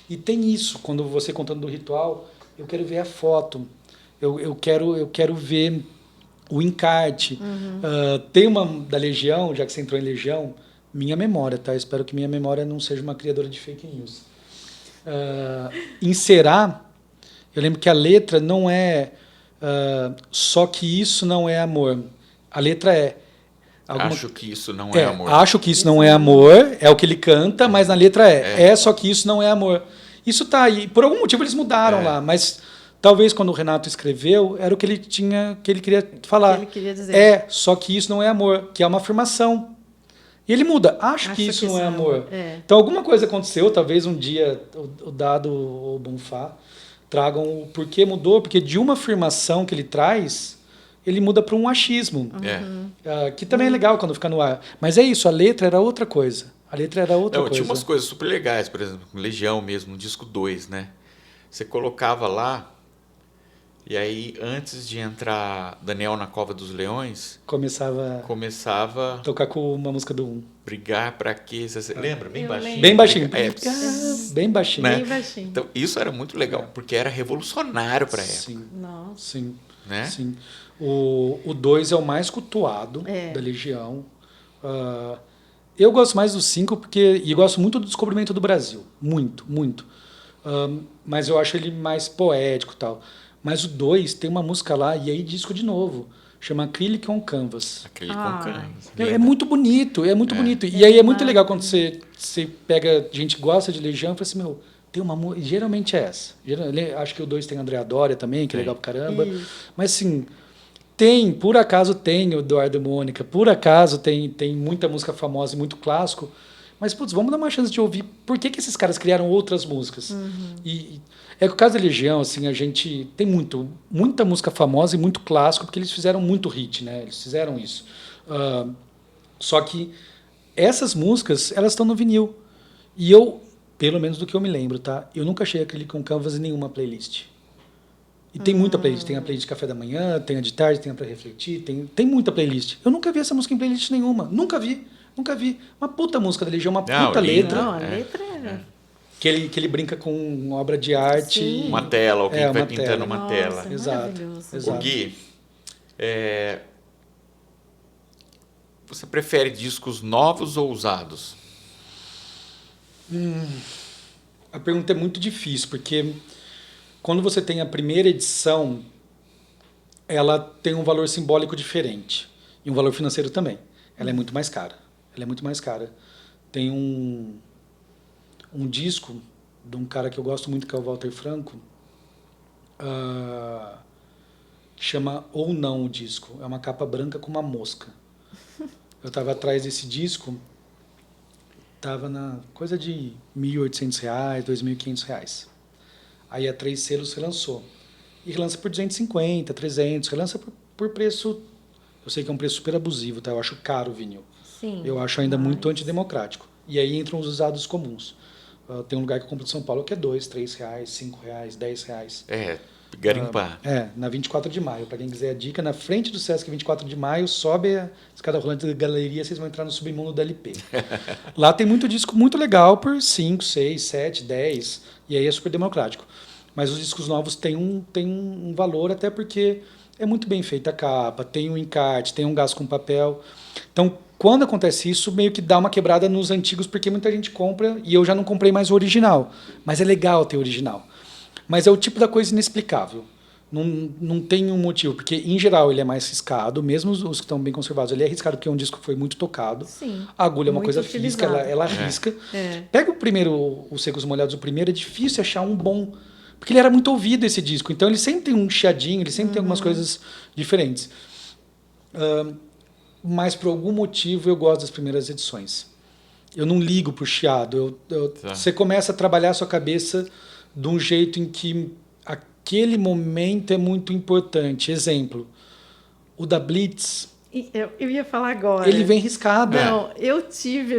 E tem isso, quando você contando do ritual, eu quero ver a foto. Eu quero ver o encarte. Tem uma da Legião, já que você entrou em Legião, minha memória, tá? Espero que minha memória não seja uma criadora de fake news. Em Será, eu lembro que a letra não é só que isso não é amor. A letra é... Acho que isso não é amor. Acho que isso não é amor, é o que ele canta, mas na letra só que isso não é amor. Isso tá aí. Por algum motivo eles mudaram lá, mas talvez quando o Renato escreveu, era o que ele queria falar. Ele queria dizer. Só que isso não é amor, que é uma afirmação. E ele muda, acho que isso não é amor. Então alguma coisa aconteceu, talvez um dia o Dado ou o Bonfá tragam o porquê mudou, porque de uma afirmação que ele traz... ele muda para um achismo, que também é legal quando fica no ar. Mas é isso, a letra era outra coisa. A letra era outra coisa. Tinha umas coisas super legais, por exemplo, com Legião mesmo, no disco 2, né? você colocava lá, e aí antes de entrar Daniel na Cova dos Leões, Começava começava a tocar com uma música do 1. Brigar pra quê? Você lembra? Bem Eu baixinho. lembro. Bem baixinho. É. Bem baixinho. Né? Bem baixinho. Então, isso era muito legal, porque era revolucionário pra época. Sim, Nossa. sim. Né? Sim. O 2 é o mais cultuado É. da Legião. Eu gosto mais do 5 porque. E gosto muito do Descobrimento do Brasil. Muito, muito. Mas eu acho ele mais poético e tal. Mas o 2 tem uma música lá, e aí disco de novo. Chama Acrylic on Canvas. Aquele com Ah. canos. É muito bonito, é muito bonito. E É aí é muito demais, legal quando né? você pega. A gente gosta de Legião e fala assim, meu. Tem uma música. Geralmente é essa. Acho que o 2 tem Andréa Doria também, que é Tem. legal pra caramba. Isso. Mas assim. Por acaso tem o Eduardo e Mônica, por acaso tem muita música famosa e muito clássico, mas, putz, vamos dar uma chance de ouvir por que esses caras criaram outras músicas. E é que o caso da Legião, assim, a gente tem muita música famosa e muito clássico, porque eles fizeram muito hit, né? Eles fizeram isso. Só que essas músicas, elas estão no vinil. E eu, pelo menos do que eu me lembro, tá? Eu nunca achei aquele com Canvas em nenhuma playlist. E tem muita playlist. Tem a playlist de café da manhã, tem a de tarde, tem a pra refletir, tem muita playlist. Eu nunca vi essa música em playlist nenhuma. Nunca vi. Uma puta música da Legião, uma puta linda. letra. Não, a letra era... Que ele brinca com obra de arte. Sim. Uma tela, alguém É, que vai uma pintando tela. uma Nossa, tela. Exato. maravilhoso. Exato. O Gui, você prefere discos novos ou usados? A pergunta é muito difícil, porque quando você tem a primeira edição, ela tem um valor simbólico diferente. E um valor financeiro também. Ela é muito mais cara. Tem um disco de um cara que eu gosto muito, que é o Walter Franco, que chama Ou Não o disco. É uma capa branca com uma mosca. Eu estava atrás desse disco, estava na coisa de R$1.800, R$2.500. Aí a 3 Selos relançou. E relança por 250, 300, relança por preço... Eu sei que é um preço super abusivo, tá? Eu acho caro o vinil. Sim. Eu acho ainda muito antidemocrático. E aí entram os usados comuns. Tem um lugar que eu compro em São Paulo que é R$2, R$3, R$5, R$10. Garimpar. Na 24 de maio. Para quem quiser a dica, na frente do Sesc 24 de maio, sobe a escada rolante da galeria, vocês vão entrar no submundo da LP. Lá tem muito disco muito legal por 5, 6, 7, 10, e aí é super democrático. Mas os discos novos têm um valor, até porque é muito bem feita a capa, tem um encarte, tem um gasto com papel. Então, quando acontece isso, meio que dá uma quebrada nos antigos, porque muita gente compra, e eu já não comprei mais o original. Mas é legal ter o original. Mas é o tipo da coisa inexplicável. Não tem um motivo, porque em geral ele é mais riscado, mesmo os que estão bem conservados. Ele é arriscado porque é um disco que foi muito tocado. Sim. A agulha é uma Muito coisa física, utilizado. ela risca. É. Pega o primeiro, os Secos Molhados, o primeiro, é difícil achar um bom. Porque ele era muito ouvido, esse disco. Então ele sempre tem um chiadinho, ele sempre tem algumas coisas diferentes. Mas por algum motivo eu gosto das primeiras edições. Eu não ligo pro chiado. Você começa a trabalhar a sua cabeça de um jeito em que aquele momento é muito importante. Exemplo, o da Blitz, Eu ia falar agora. ele vem riscado. Não, eu tive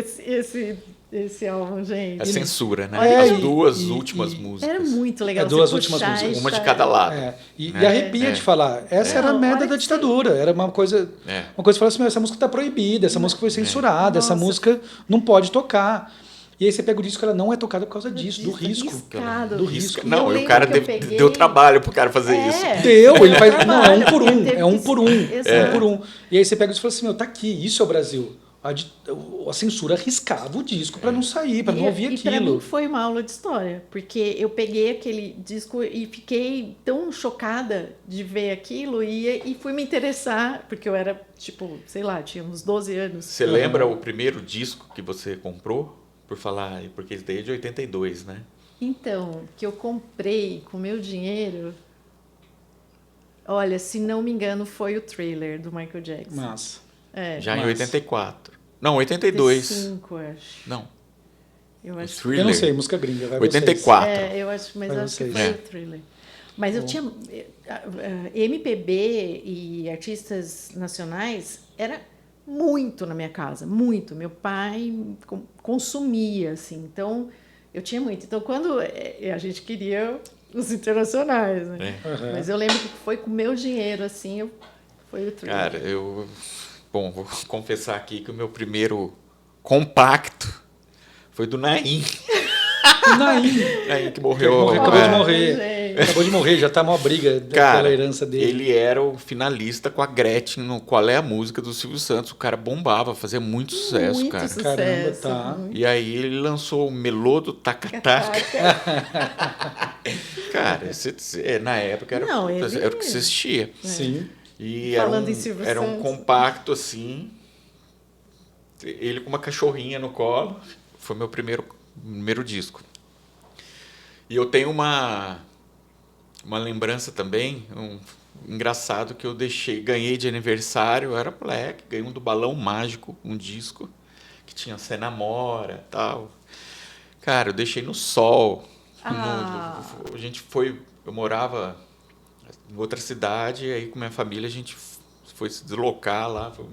esse álbum, gente. A censura, né? É, As duas últimas músicas. Era muito legal. Duas você últimas puxar músicas. e Uma de sair. cada lado. E né? arrepia de falar. Essa era a Não, merda olha da que ditadura. Era uma coisa. É. Uma coisa que fala assim: essa música está proibida, essa música foi censurada, essa Nossa. música não pode tocar. E aí você pega o disco, ela não é tocada por causa disso, do risco. Riscado. Do risco. Não, Eu e o cara lembro que eu peguei- deu trabalho pro cara fazer É. isso. Deu, ele faz. Trabalho, Não, é um por um. porque teve É um que- por um. Exato. É um por um. E aí você pega isso e fala assim: meu, tá aqui, isso é o Brasil. A censura riscava o disco para não sair, para não ouvir E para aquilo. mim foi uma aula de história, porque eu peguei aquele disco e fiquei tão chocada de ver aquilo e fui me interessar, porque eu era, tipo, sei lá, tinha uns 12 anos. Você lembra o primeiro disco que você comprou? Por falar, porque esse daí é de 82, né? Então, que eu comprei com meu dinheiro, olha, se não me engano, foi o Thriller do Michael Jackson. Massa. É, Já em Massa. 84. Não, 82. 85, acho. Não, Eu o acho. Thriller. Eu não sei, música gringa, vai 84. Eu acho, mas Vai acho que vocês. foi É. o Thriller. Mas eu tinha MPB e artistas nacionais era muito na minha casa, muito. Meu pai consumia assim, então eu tinha muito. Então quando a gente queria os internacionais, né? Uhum. Mas eu lembro que foi com o meu dinheiro, assim, foi o Thriller. Cara, Bom, vou confessar aqui que o meu primeiro compacto foi do Naim. O Naim. Naim que morreu. Acabou de é. morrer. Gente. Acabou de morrer, já tá uma briga Cara, pela herança dele. ele era o finalista com a Gretchen no Qual é a Música do Silvio Santos. O cara bombava, fazia muito sucesso, Muito cara. sucesso. Caramba, tá. muito. E aí ele lançou o Melô do Tacataca. Cara, na época era, Não, era ele- o que você assistia. Sim. E Falando em Silvio era um Santos. compacto assim. Ele com uma cachorrinha no colo. Foi meu primeiro disco. E eu tenho uma lembrança também, engraçado que eu ganhei de aniversário, eu era moleque, ganhei um do Balão Mágico, um disco que tinha Cê Namora e tal. Cara, eu deixei no sol. A gente eu morava em outra cidade, e aí com minha família a gente foi se deslocar lá, foi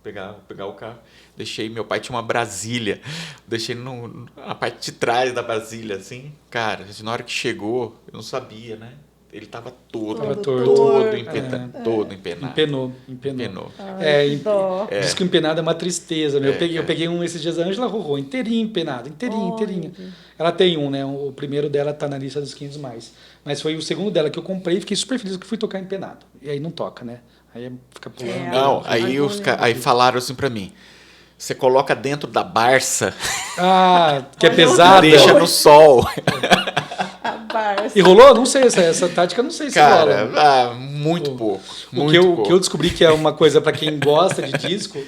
pegar o carro. Meu pai tinha uma Brasília, deixei na parte de trás da Brasília, assim. Cara, na hora que chegou, eu não sabia, né? Ele tava todo torto. empenado. Empenou. Ai, que dó. Disco empenado é uma tristeza. Meu. Eu cara. peguei um esses dias, a Ângela Rorô, inteirinho empenado, inteirinho. Deus. Ela tem um, né? O primeiro dela tá na lista dos 500 mais. Mas foi o segundo dela que eu comprei e fiquei super feliz que fui tocar empenado. E aí não toca, né? Aí fica pulando. É. Não, Agora- aí falaram assim pra mim, você coloca dentro da Barça Ah, que é Olha, pesada. deixa no sol. A Barça. E rolou? Não sei, essa tática não sei se Cara, rola. muito pouco. O Muito que pouco. eu descobri que é uma coisa para quem gosta de disco,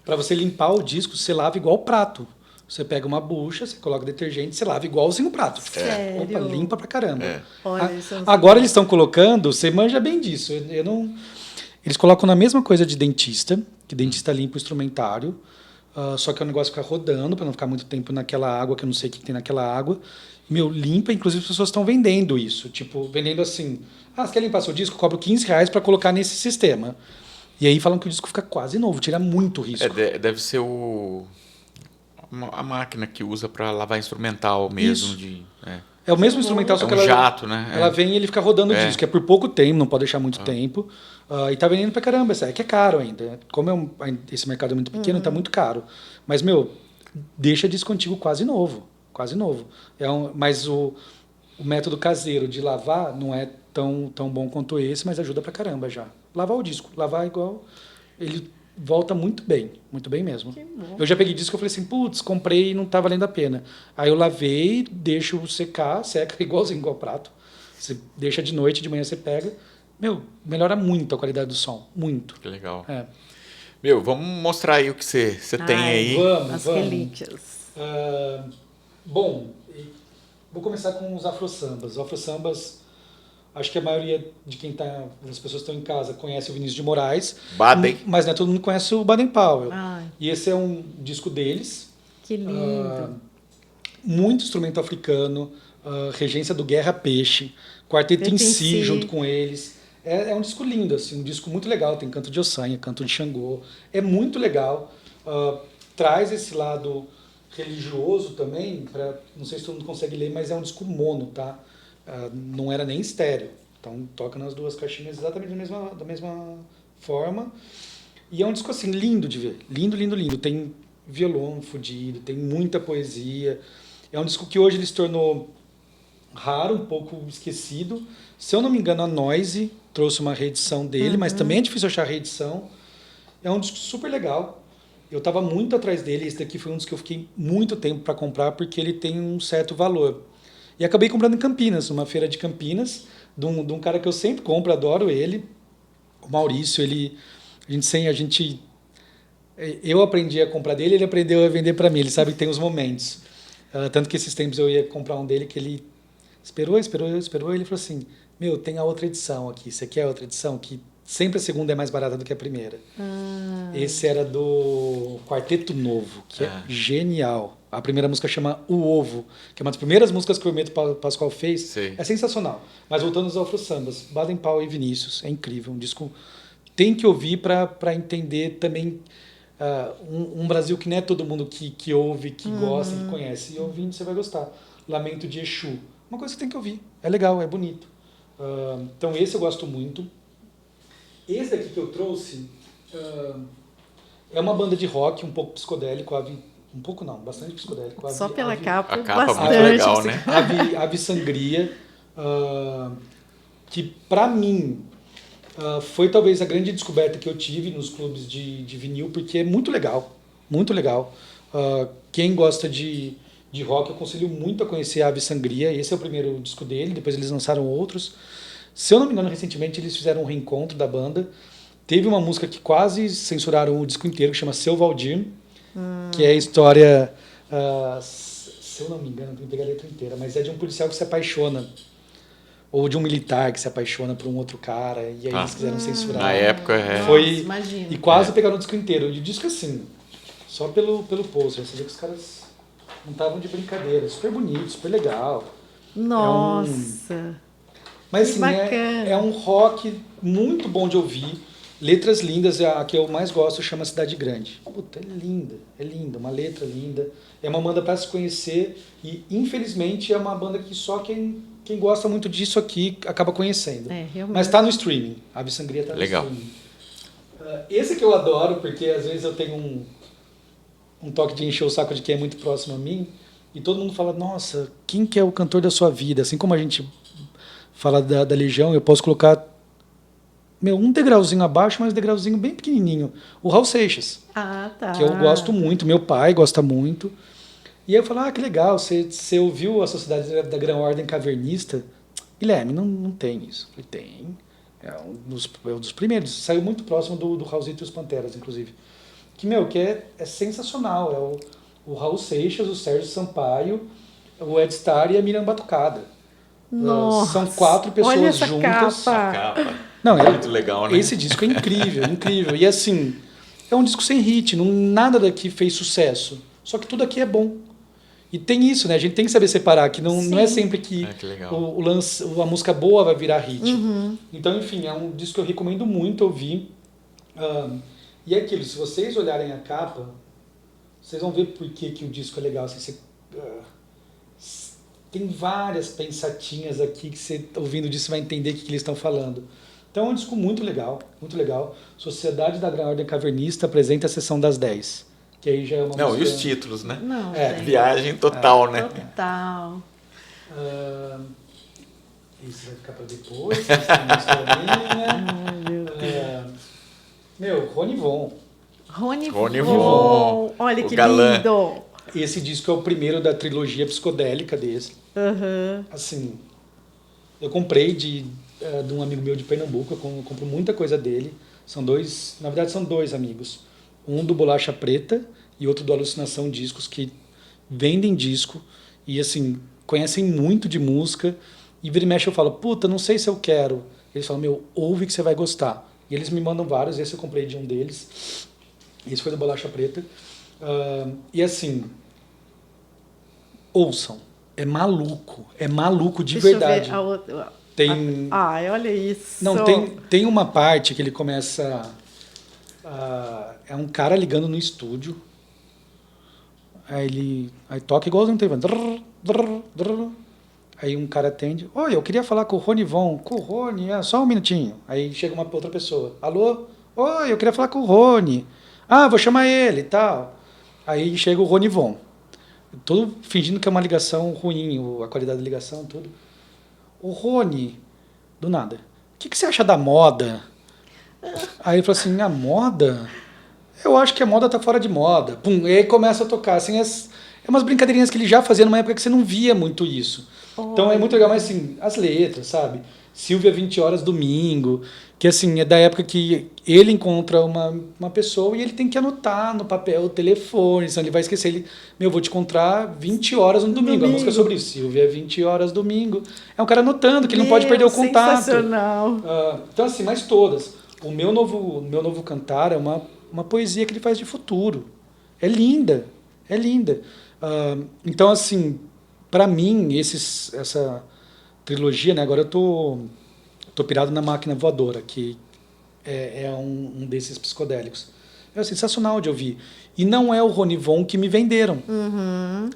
para você limpar o disco, você lava igual prato. Você pega uma bucha, você coloca detergente, você lava igualzinho o prato. Tipo, Sério? opa, limpa pra caramba. Olha, isso eu não Agora eles estão colocando, você manja bem disso. Eu não. Eles colocam na mesma coisa de dentista, que dentista limpa o instrumentário, só que é um negócio ficar rodando para não ficar muito tempo naquela água, que eu não sei o que tem naquela água. Meu, limpa, inclusive as pessoas estão vendendo isso. Tipo, vendendo assim, você quer limpar seu disco? Cobro R$15 para colocar nesse sistema. E aí falam que o disco fica quase novo, tira muito risco. Deve ser a máquina que usa pra lavar instrumental mesmo. Isso. É o mesmo instrumental, só É que um ela, jato, né? ela vem e ele fica rodando o disco. É por pouco tempo, não pode deixar muito tempo. E tá vendendo pra caramba. É que é caro ainda. Como esse mercado é muito pequeno, tá muito caro. Mas, meu, deixa disco antigo quase novo. Quase novo. Mas o método caseiro de lavar não é tão bom quanto esse, mas ajuda pra caramba já. Lavar o disco. Lavar igual... Ele volta muito bem mesmo. Que bom. Eu já peguei disco e falei assim, putz, comprei e não tá valendo a pena. Aí eu lavei, deixo secar, seca igual prato. Você deixa de noite, de manhã você pega. Meu, melhora muito a qualidade do som. Muito. Que legal. É. Meu, vamos mostrar aí o que você tem aí. As relíquias. Bom, vou começar com os afro-sambas. Os afro-sambas, acho que a maioria de as pessoas que estão em casa conhece o Vinícius de Moraes. Baden. Mas não é todo mundo conhece o Baden Powell. Ai, E esse é um disco deles. que lindo. Muito instrumento africano, regência do Guerra Peixe, quarteto em si junto com eles. É um disco lindo, assim, um disco muito legal. Tem canto de Ossanha, canto de Xangô. É muito legal. Traz esse lado religioso também. Não sei se todo mundo consegue ler, mas é um disco mono, tá? Não era nem estéreo. Então toca nas duas caixinhas exatamente da mesma forma. E é um disco assim lindo de ver. Lindo, lindo, lindo. Tem violão fudido, tem muita poesia. É um disco que hoje ele se tornou raro, um pouco esquecido. Se eu não me engano, a Noise trouxe uma reedição dele, mas também é difícil achar a reedição. É um disco super legal. Eu estava muito atrás dele. Esse daqui foi um dos que eu fiquei muito tempo para comprar, porque ele tem um certo valor. E acabei comprando em Campinas, numa feira de Campinas, de um cara que eu sempre compro, adoro ele, o Maurício. Eu aprendi a comprar dele, ele aprendeu a vender para mim. Ele sabe que tem os momentos. Tanto que esses tempos eu ia comprar um dele que ele esperou. Ele falou assim, meu, tem a outra edição aqui. Você quer a outra edição? Que sempre a segunda é mais barata do que a primeira. Esse era do Quarteto Novo, que é genial. A primeira música chama O Ovo, que é uma das primeiras músicas que o Hermeto Pascoal fez. Sim. É sensacional. Mas voltando aos afro-sambas, Baden Powell e Vinícius, é incrível. Um disco tem que ouvir para entender também um Brasil que não é todo mundo que ouve, que gosta, que conhece. E ouvindo você vai gostar. Lamento de Exu. uma coisa que você tem que ouvir. É legal, é bonito. Então esse eu gosto muito. Esse daqui que eu trouxe é uma banda de rock um pouco psicodélico, um pouco não, bastante psicodélico. Só pela capa, a capa bastante. muito legal, né? Ave Sangria, que pra mim foi talvez a grande descoberta que eu tive nos clubes de vinil, porque é muito legal, muito legal. Quem gosta de rock, eu aconselho muito a conhecer a Ave Sangria. Esse é o primeiro disco dele, depois eles lançaram outros. Se eu não me engano, recentemente eles fizeram um reencontro da banda. Teve uma música que quase censuraram o disco inteiro, que chama Seu Valdir, que é a história, se eu não me engano, não tenho que pegar a letra inteira, mas é de um policial que se apaixona, ou de um militar que se apaixona por um outro cara, e aí eles quiseram censurar. Na época, Foi, imagina. e quase pegaram o disco inteiro. E o disco assim, só pelo pôster, você vê que os caras não estavam de brincadeira, super bonito, super legal. Nossa! Mas que assim, bacana. é um rock muito bom de ouvir, letras lindas, a que eu mais gosto chama Cidade Grande. Puta, é linda, uma letra linda, é uma banda para se conhecer e infelizmente é uma banda que só quem gosta muito disso aqui acaba conhecendo. Realmente. Mas está no streaming, a Ave Sangria está no Legal. streaming. Esse que eu adoro, porque às vezes eu tenho um toque de encher o saco de quem é muito próximo a mim, e todo mundo fala, nossa, quem que é o cantor da sua vida? Assim como a gente fala da Legião, eu posso colocar um degrauzinho abaixo, mas um degrauzinho bem pequenininho. O Raul Seixas, tá. que eu gosto muito, meu pai gosta muito. E aí eu falo, que legal, você ouviu a Sociedade da Grã Ordem Cavernista? Guilherme, não tem isso. Eu falei, tem. É um dos primeiros. Saiu muito próximo do Raulzito e os Panteras, inclusive. Que é sensacional. É o Raul Seixas, o Sérgio Sampaio, o Ed Starr e a Miriam Batucada. Nossa, são 4 pessoas olha essa juntas. Capa. A capa. Não, Muito legal, né? Esse disco é incrível, incrível. E assim, é um disco sem hit, nada daqui fez sucesso. Só que tudo aqui é bom. E tem isso, né? A gente tem que saber separar, que não é sempre que a música boa vai virar hit. Uhum. Então, enfim, é um disco que eu recomendo muito ouvir. E é aquilo, se vocês olharem a capa, vocês vão ver por que o disco é legal. Assim, tem várias pensatinhas aqui que você, ouvindo disso, vai entender o que eles estão falando. Então é um disco muito legal, muito legal. Sociedade da Grã Ordem Cavernista apresenta a Sessão das 10. Que aí já é uma música... E os títulos, né? Não, Viagem total, né? Total. Isso vai ficar para depois. Isso tem uma historinha. Rony Von. Rony Von. Von. Olha que galã. lindo. Esse disco é o primeiro da trilogia psicodélica desse. Uhum. Assim, eu comprei de um amigo meu de Pernambuco, eu compro muita coisa dele. Na verdade são dois amigos. Um do Bolacha Preta e outro do Alucinação Discos, que vendem disco e assim, conhecem muito de música. E vira e mexe eu falo, puta, não sei se eu quero. Eles falam, ouve que você vai gostar. E eles me mandam vários, esse eu comprei de um deles. Esse foi do Bolacha Preta. E assim, ouçam. É maluco de verdade. Deixa eu ver a outra. Tem... olha isso. Não, tem uma parte que ele começa... é um cara ligando no estúdio. Aí toca igualzinho no telefone. Aí um cara atende. Oi, eu queria falar com o Rony Von. Com o Rony, só um minutinho. Aí chega uma outra pessoa. Alô? Oi, eu queria falar com o Rony. Vou chamar ele e tal. Aí chega o Rony Von. Todo fingindo que é uma ligação ruim, a qualidade da ligação, tudo. O Rony, do nada. O que você acha da moda? Aí ele falou assim, a moda? Eu acho que a moda tá fora de moda. Pum, e aí começa a tocar. Assim, é umas brincadeirinhas que ele já fazia numa época que você não via muito isso. Então é muito legal, mas assim, as letras, sabe? Silvia 20 horas domingo, que assim, é da época que ele encontra uma pessoa e ele tem que anotar no papel o telefone, senão ele vai esquecer. Ele, vou te encontrar 20 horas no domingo. A música é sobre isso. Silvia 20 horas domingo. É um cara anotando que ele não pode perder o contato. Sensacional. Então assim, mas todas. O meu novo cantar é uma poesia que ele faz de futuro. É linda, é linda. Então assim, para mim, essa trilogia, né? Agora eu tô pirado na Máquina Voadora, que é um desses psicodélicos. É sensacional de ouvir. E não é o Rony Von que me venderam. Uhum.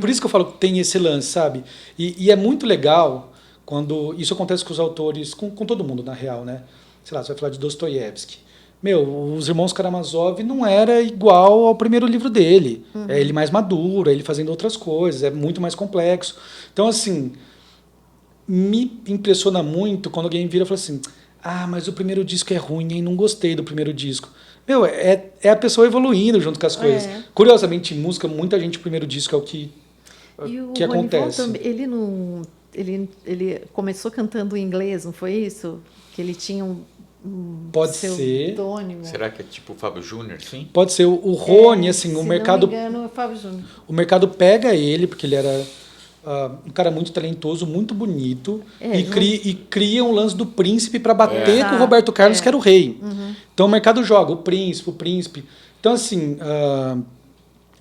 Por isso que eu falo que tem esse lance, sabe? E é muito legal quando isso acontece com os autores, com todo mundo, na real, né? Sei lá, você vai falar de Dostoiévski. Os Irmãos Karamazov não era igual ao primeiro livro dele. É ele mais maduro, é ele fazendo outras coisas, é muito mais complexo. Então, assim, me impressiona muito quando alguém vira e fala assim, mas o primeiro disco é ruim, hein? Não gostei do primeiro disco. É a pessoa evoluindo junto com as coisas. Curiosamente, em música, muita gente, o primeiro disco é o que acontece. Também, ele começou cantando em inglês, não foi isso? Que ele tinha um Pode ser. Será que é tipo o Fábio Júnior, sim? Pode ser. O Rony, assim, o mercado... Se não me engano, é o Fábio Júnior. O mercado pega ele, porque ele era um cara muito talentoso, muito bonito, e cria um lance do príncipe para bater com o Roberto Carlos, que era o rei. Então o mercado joga o príncipe. Então, assim...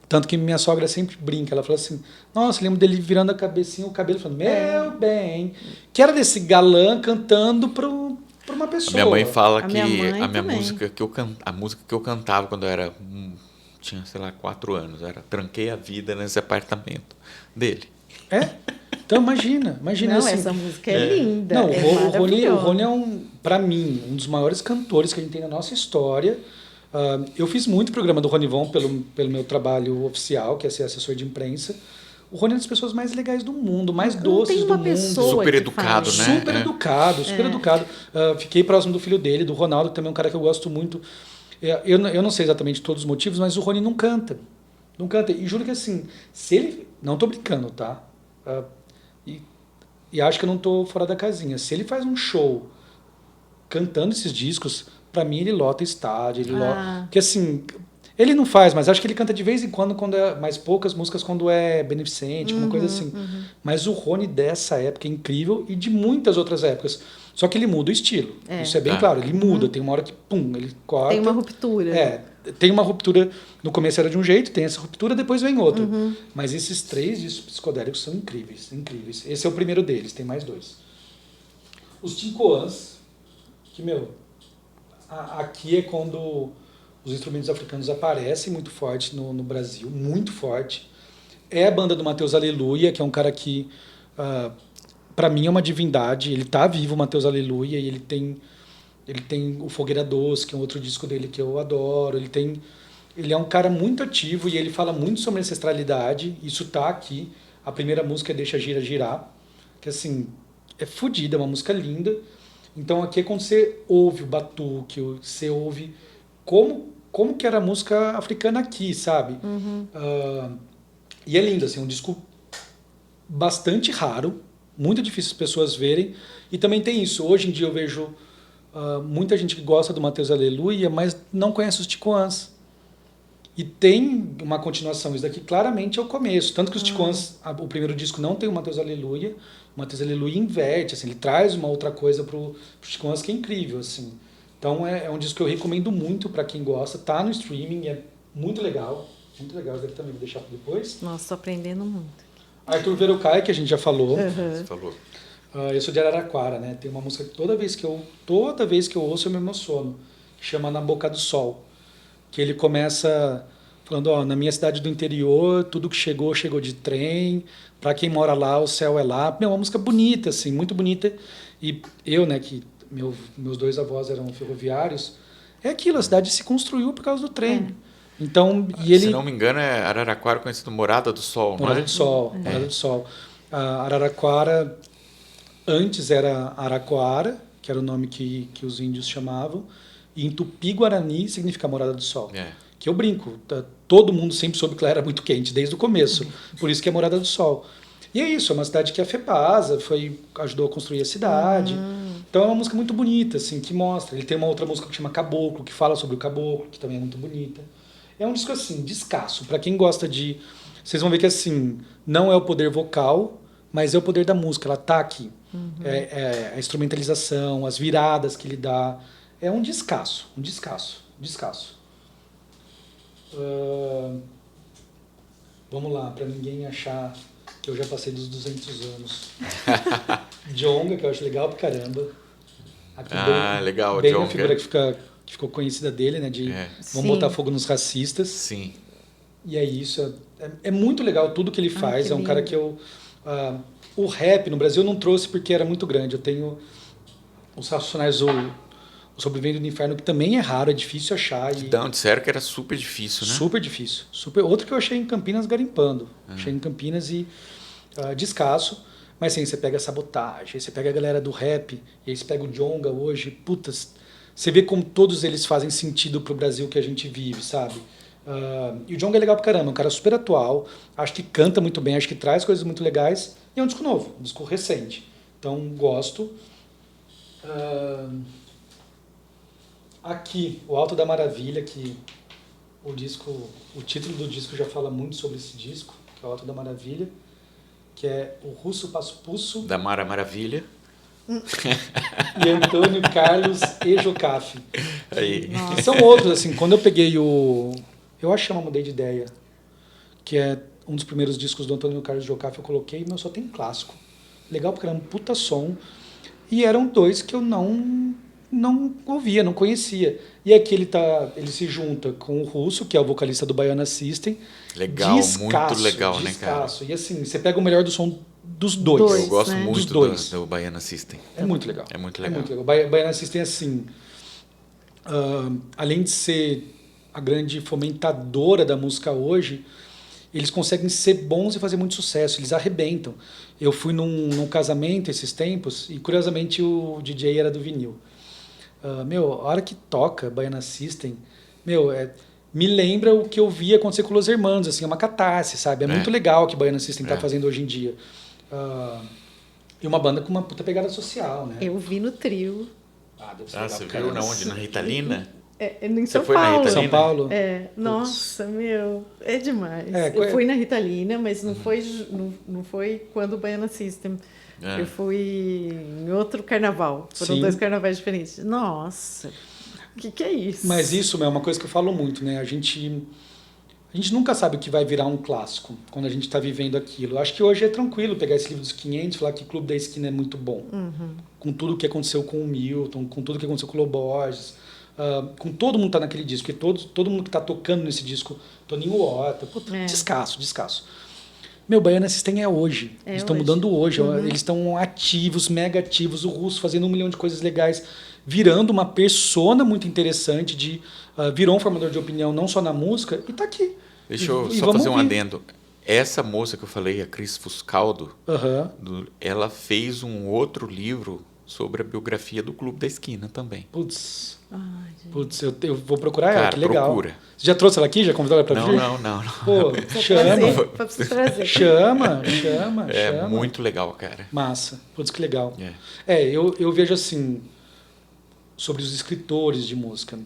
tanto que minha sogra sempre brinca, ela fala assim, nossa, lembro dele virando a cabecinha, o cabelo, falando, meu bem, que era desse galã cantando para uma pessoa. A minha mãe fala que a música que eu cantava quando eu era tinha, sei lá, 4 anos, era Tranquei a Vida nesse apartamento dele. Então imagina Não, assim, essa música é linda. Não, o Rony é para mim, um dos maiores cantores que a gente tem na nossa história. Eu fiz muito programa do Ronivon pelo meu trabalho oficial, que é ser assessor de imprensa. O Rony é uma das pessoas mais legais do mundo, mais doces do mundo. Super educado, né? Super educado. Fiquei próximo do filho dele, do Ronaldo, que também é um cara que eu gosto muito. Eu não sei exatamente todos os motivos, mas o Rony não canta. Não canta. E juro que assim, se ele... Não tô brincando, tá? E acho que eu não tô fora da casinha. Se ele faz um show cantando esses discos, pra mim ele lota estádio, ele lota... Porque assim... Ele não faz, mas acho que ele canta de vez em quando é mais poucas músicas, quando é beneficente, uma coisa assim. Mas o Rony dessa época é incrível e de muitas outras épocas. Só que ele muda o estilo. Isso é bem claro. Ele muda. Tem uma hora que, ele corta. Tem uma ruptura. Tem uma ruptura. No começo era de um jeito, tem essa ruptura, depois vem outra. Mas esses 3 discos psicodélicos são incríveis, incríveis. Esse é o primeiro deles, tem mais 2. Os Tincoãs, que, aqui é quando... Os instrumentos africanos aparecem muito forte no Brasil, muito forte. É a banda do Matheus Aleluia, que é um cara que, para mim, é uma divindade. Ele tá vivo, o Matheus Aleluia, e ele tem o Fogueira Doce, que é um outro disco dele que eu adoro. Ele é um cara muito ativo e ele fala muito sobre ancestralidade. Isso tá aqui. A primeira música é Deixa Gira Girar, que assim, é fodida, é uma música linda. Então aqui é quando você ouve o batuque, você ouve como que era a música africana aqui, sabe? E é lindo, assim, um disco bastante raro, muito difícil as pessoas verem. E também tem isso, hoje em dia eu vejo muita gente que gosta do Matheus Aleluia, mas não conhece os Ticoãs. E tem uma continuação, isso daqui claramente é o começo. Tanto que os Ticoãs, o primeiro disco não tem o Matheus Aleluia inverte, assim, ele traz uma outra coisa para os Ticoãs que é incrível, assim. Então é um disco que eu recomendo muito para quem gosta. Tá no streaming, é muito legal. Muito legal, isso daqui também vou deixar para depois. Nossa, tô aprendendo muito. Arthur Verocai, que a gente já falou. Você falou. Eu sou de Araraquara, né? Tem uma música que toda vez que eu ouço eu me emociono, que chama Na Boca do Sol. Que ele começa falando, na minha cidade do interior, tudo que chegou de trem. Para quem mora lá, o céu é lá. Uma música bonita, assim, muito bonita. E eu, né, que... Meus 2 avós eram ferroviários. É aquilo, a cidade se construiu por causa do trem. Então, se não me engano, é Araraquara conhecido Morada do Sol, Morada do Sol, Morada do Sol. Araraquara, antes era Araquara, que era o nome que os índios chamavam, e em Tupi-Guarani significa Morada do Sol. Que eu brinco, todo mundo sempre soube que lá era muito quente, desde o começo. Por isso que é Morada do Sol. E é isso, é uma cidade que a FEPASA ajudou a construir a cidade. Então é uma música muito bonita, assim, que mostra. Ele tem uma outra música que chama Caboclo, que fala sobre o caboclo, que também é muito bonita. É um disco, assim, descasso. Para quem gosta de... Vocês vão ver que, assim, não é o poder vocal, mas é o poder da música. Ela tá aqui. A instrumentalização, as viradas que ele dá. É um descasso, um descasso. Vamos lá, para ninguém achar... que eu já passei dos 200 anos. Djonga, que eu acho legal pra caramba. Aqui legal, bem Djonga. a figura que ficou conhecida dele, né? De vamos botar fogo nos racistas. Sim. E é isso. É muito legal tudo que ele faz. que É um cara lindo. que eu... o rap no Brasil eu não trouxe porque era muito grande. Eu tenho os Racionais, o Sobrevivendo do Inferno, que também é raro, é difícil achar. Então, disseram que era super difícil, né? Super difícil. Outro que eu achei em Campinas garimpando. Achei em Campinas e descasso. Mas assim, você pega a Sabotagem, você pega a galera do rap, e aí você pega o Djonga hoje. Putas, você vê como todos eles fazem sentido pro Brasil que a gente vive, sabe? E o Djonga é legal pra caramba, é um cara super atual. Acho que canta muito bem, acho que traz coisas muito legais. E é um disco novo, um disco recente. Então, gosto. Aqui, O Alto da Maravilha, que o título do disco já fala muito sobre esse disco, que é O Alto da Maravilha, que é o Russo Passo Pusso Da Mara Maravilha. e Antônio Carlos Ejocafe. Aí. Que são outros, assim, quando eu peguei eu acho que eu mudei de ideia, que é um dos primeiros discos do Antônio Carlos Ejocafe, eu coloquei, só tem clássico. Legal porque era um puta som. E eram dois que eu não ouvia, não conhecia. E aqui ele se junta com o Russo, que é o vocalista do Baiana System. Legal, muito legal, né, cara? E assim, você pega o melhor do som dos dois. Eu gosto né? muito Dos dois. do Baiana System. É muito legal. É muito legal. Baiana System, assim, além de ser a grande fomentadora da música hoje, eles conseguem ser bons e fazer muito sucesso, eles arrebentam. Eu fui num casamento esses tempos e, curiosamente, o DJ era do vinil. A hora que toca Baiana System, me lembra o que eu via acontecer com Los Hermanos, assim, é uma catarse, sabe? É muito legal o que Baiana System tá fazendo hoje em dia. E uma banda com uma puta pegada social, né? Eu vi no trio. Deve ser Ah, legal você pra viu caramba. na onde? Na Ritalina? Em Você São foi na Paulo. Ritalina? São Paulo? Nossa, é demais. É, eu fui na Ritalina, mas não foi quando o Baiana System. É. Eu fui em outro carnaval. Foram Sim. 2 carnavais diferentes. Nossa, o que é isso? Mas isso é uma coisa que eu falo muito, né? A gente nunca sabe o que vai virar um clássico quando a gente está vivendo aquilo. Eu acho que hoje é tranquilo pegar esse livro dos 500 e falar que Clube da Esquina é muito bom. Com tudo o que aconteceu com o Milton, com tudo o que aconteceu com o Loborges, com todo mundo que tá naquele disco, e todo mundo que tá tocando nesse disco, Toninho Horta, descasso. Baiana System é hoje. Eles estão hoje. mudando hoje. Eles estão ativos, mega ativos, o Russo fazendo 1 milhão de coisas legais, virando uma persona muito interessante, virou um formador de opinião não só na música, e tá aqui. Deixa eu E só vamos fazer um ouvir. adendo. Essa moça que eu falei, a Cris Fuscaldo, ela fez um outro livro sobre a biografia do Clube da Esquina também. Putz, Gente. eu vou procurar ela, Cara, que legal. procura. Você já trouxe ela aqui? Já convidou ela pra vir? Não. Pô, Precisa trazer. chama. É muito legal, cara. Massa. Putz, que legal. É. Eu vejo assim, sobre os escritores de música.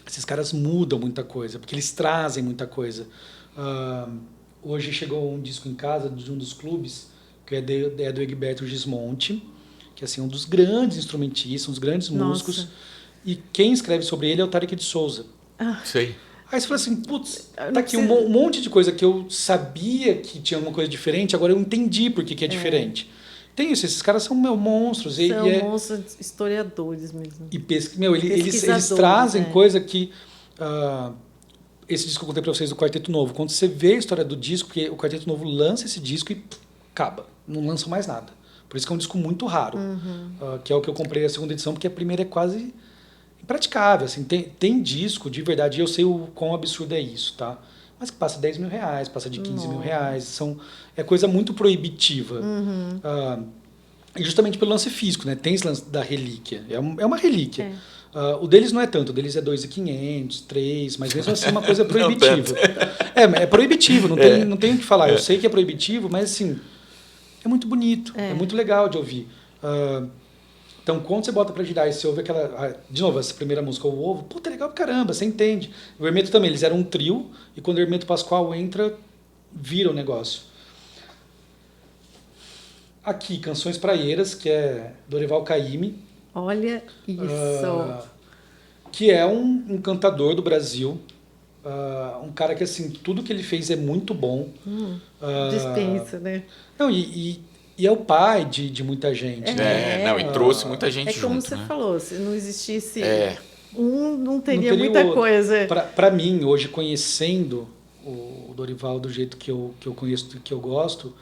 Esses caras mudam muita coisa, porque eles trazem muita coisa. Hoje chegou um disco em casa de um dos clubes, que é do Egberto Gismonti, que é assim, um dos grandes instrumentistas, um dos grandes músicos. E quem escreve sobre ele é o Tarek de Souza. Sei. Aí você fala assim, putz, Não tá aqui precisa- um monte de coisa que eu sabia que tinha uma coisa diferente, agora eu entendi por que é diferente. Tem isso, esses caras são monstros. São monstros historiadores mesmo. Eles trazem coisa que... esse disco que eu contei pra vocês do Quarteto Novo, quando você vê a história do disco, porque o Quarteto Novo lança esse disco e acaba, não lança mais nada. Por isso que é um disco muito raro, que é o que eu comprei a segunda edição, porque a primeira é quase impraticável. Assim, tem disco, de verdade, e eu sei o quão absurdo é isso, tá? Mas que passa 10 mil reais, passa de 15 mil reais, é coisa muito proibitiva. E justamente pelo lance físico, né? Tem esse lance da relíquia, é uma relíquia. O deles não é tanto, o deles é 2.500, 3, mas mesmo assim é uma coisa proibitiva. É proibitivo, não tem o que falar. Eu sei que é proibitivo, mas assim, é muito bonito, é muito legal de ouvir. Então, quando você bota pra girar e você ouve de novo, essa primeira música, O Ovo, puta, é legal pra caramba, você entende. O Hermeto também, eles eram um trio, e quando o Hermeto Pascoal entra, vira o negócio. Aqui, Canções Praieiras, que é Dorival Caymmi. Olha isso. Que é um cantador do Brasil, um cara que, assim, tudo que ele fez é muito bom. Dispensa, né? Não, e é o pai de muita gente. E trouxe muita gente junto. É como você né? falou, se não existisse É. não teria Não teria muita outro. coisa. Para mim, hoje, conhecendo o Dorival do jeito que eu conheço, que eu gosto,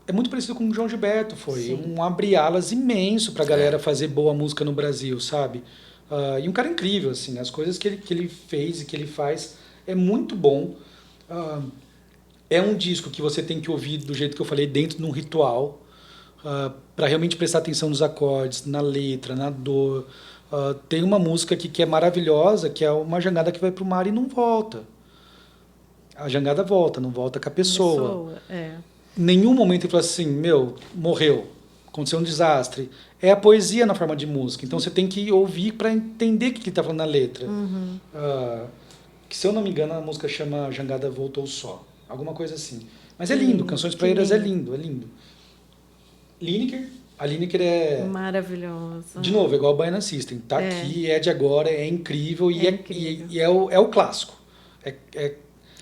é muito parecido com o João Gilberto. Foi Sim. um abre-alas imenso pra galera fazer boa música no Brasil, sabe? E um cara incrível, assim, as coisas que ele fez e que ele faz é muito bom. É um disco que você tem que ouvir do jeito que eu falei, dentro de um ritual, para realmente prestar atenção nos acordes, na letra, na dor. Tem uma música aqui que é maravilhosa, que é uma jangada que vai pro mar e não volta. A jangada volta, não volta com a pessoa. Nenhum momento ele fala assim, morreu, aconteceu um desastre. É a poesia na forma de música. Então você tem que ouvir para entender o que ele está falando na letra. Que, se eu não me engano, a música chama Jangada Voltou Só. Alguma coisa assim. Mas é lindo, Canções Praeiras é lindo, é lindo. Lineker, a Lineker é... maravilhosa. De novo, é igual o Baiana System. Tá aqui, é de agora, é incrível, incrível. E é o clássico.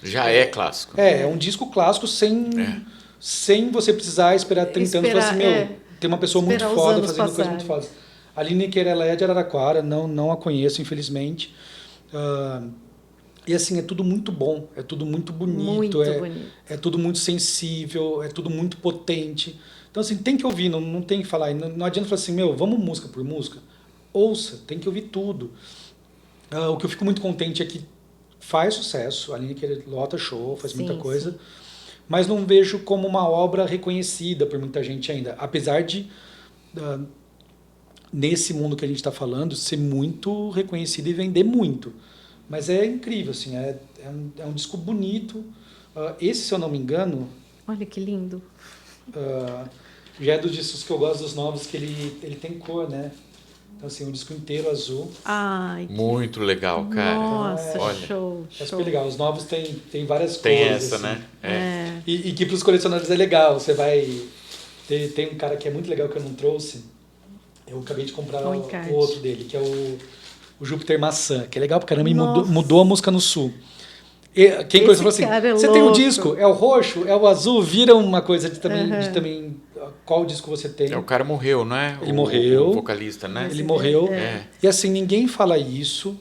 Já é clássico. É um disco clássico sem você precisar esperar 30 anos e falar assim, tem uma pessoa muito foda fazendo coisa muito foda. A Lineker, ela é de Araraquara, não a conheço, infelizmente. E assim, é tudo muito bom, é tudo muito bonito, Muito bonito. É tudo muito sensível, é tudo muito potente. Então, assim, tem que ouvir, não tem que falar. Não adianta falar assim, vamos música por música. Ouça, tem que ouvir tudo. O que eu fico muito contente é que faz sucesso, a Lineker lota show, faz muita coisa, mas não vejo como uma obra reconhecida por muita gente ainda. Apesar de, nesse mundo que a gente está falando, ser muito reconhecido e vender muito. Mas é incrível, assim, é um disco bonito. Esse, se eu não me engano... Olha que lindo. Já é dos discos que eu gosto, dos novos, que ele tem cor, né? Então, assim, um disco inteiro azul. Ai, muito legal, cara. Nossa, olha, show. É super legal. Os novos tem várias tem cores. essa, assim. né? E que para os colecionadores é legal. Você vai... Tem um cara que é muito legal que eu não trouxe. Eu acabei de comprar o outro dele, que é o Júpiter Maçã, que é legal pra caramba e mudou a música no Sul. E quem conhece falou assim, você tem um disco, é o roxo, é o azul, vira uma coisa de também qual disco você tem. O cara morreu, não é? Ele morreu. O vocalista, né? Ele morreu. E assim, ninguém fala isso.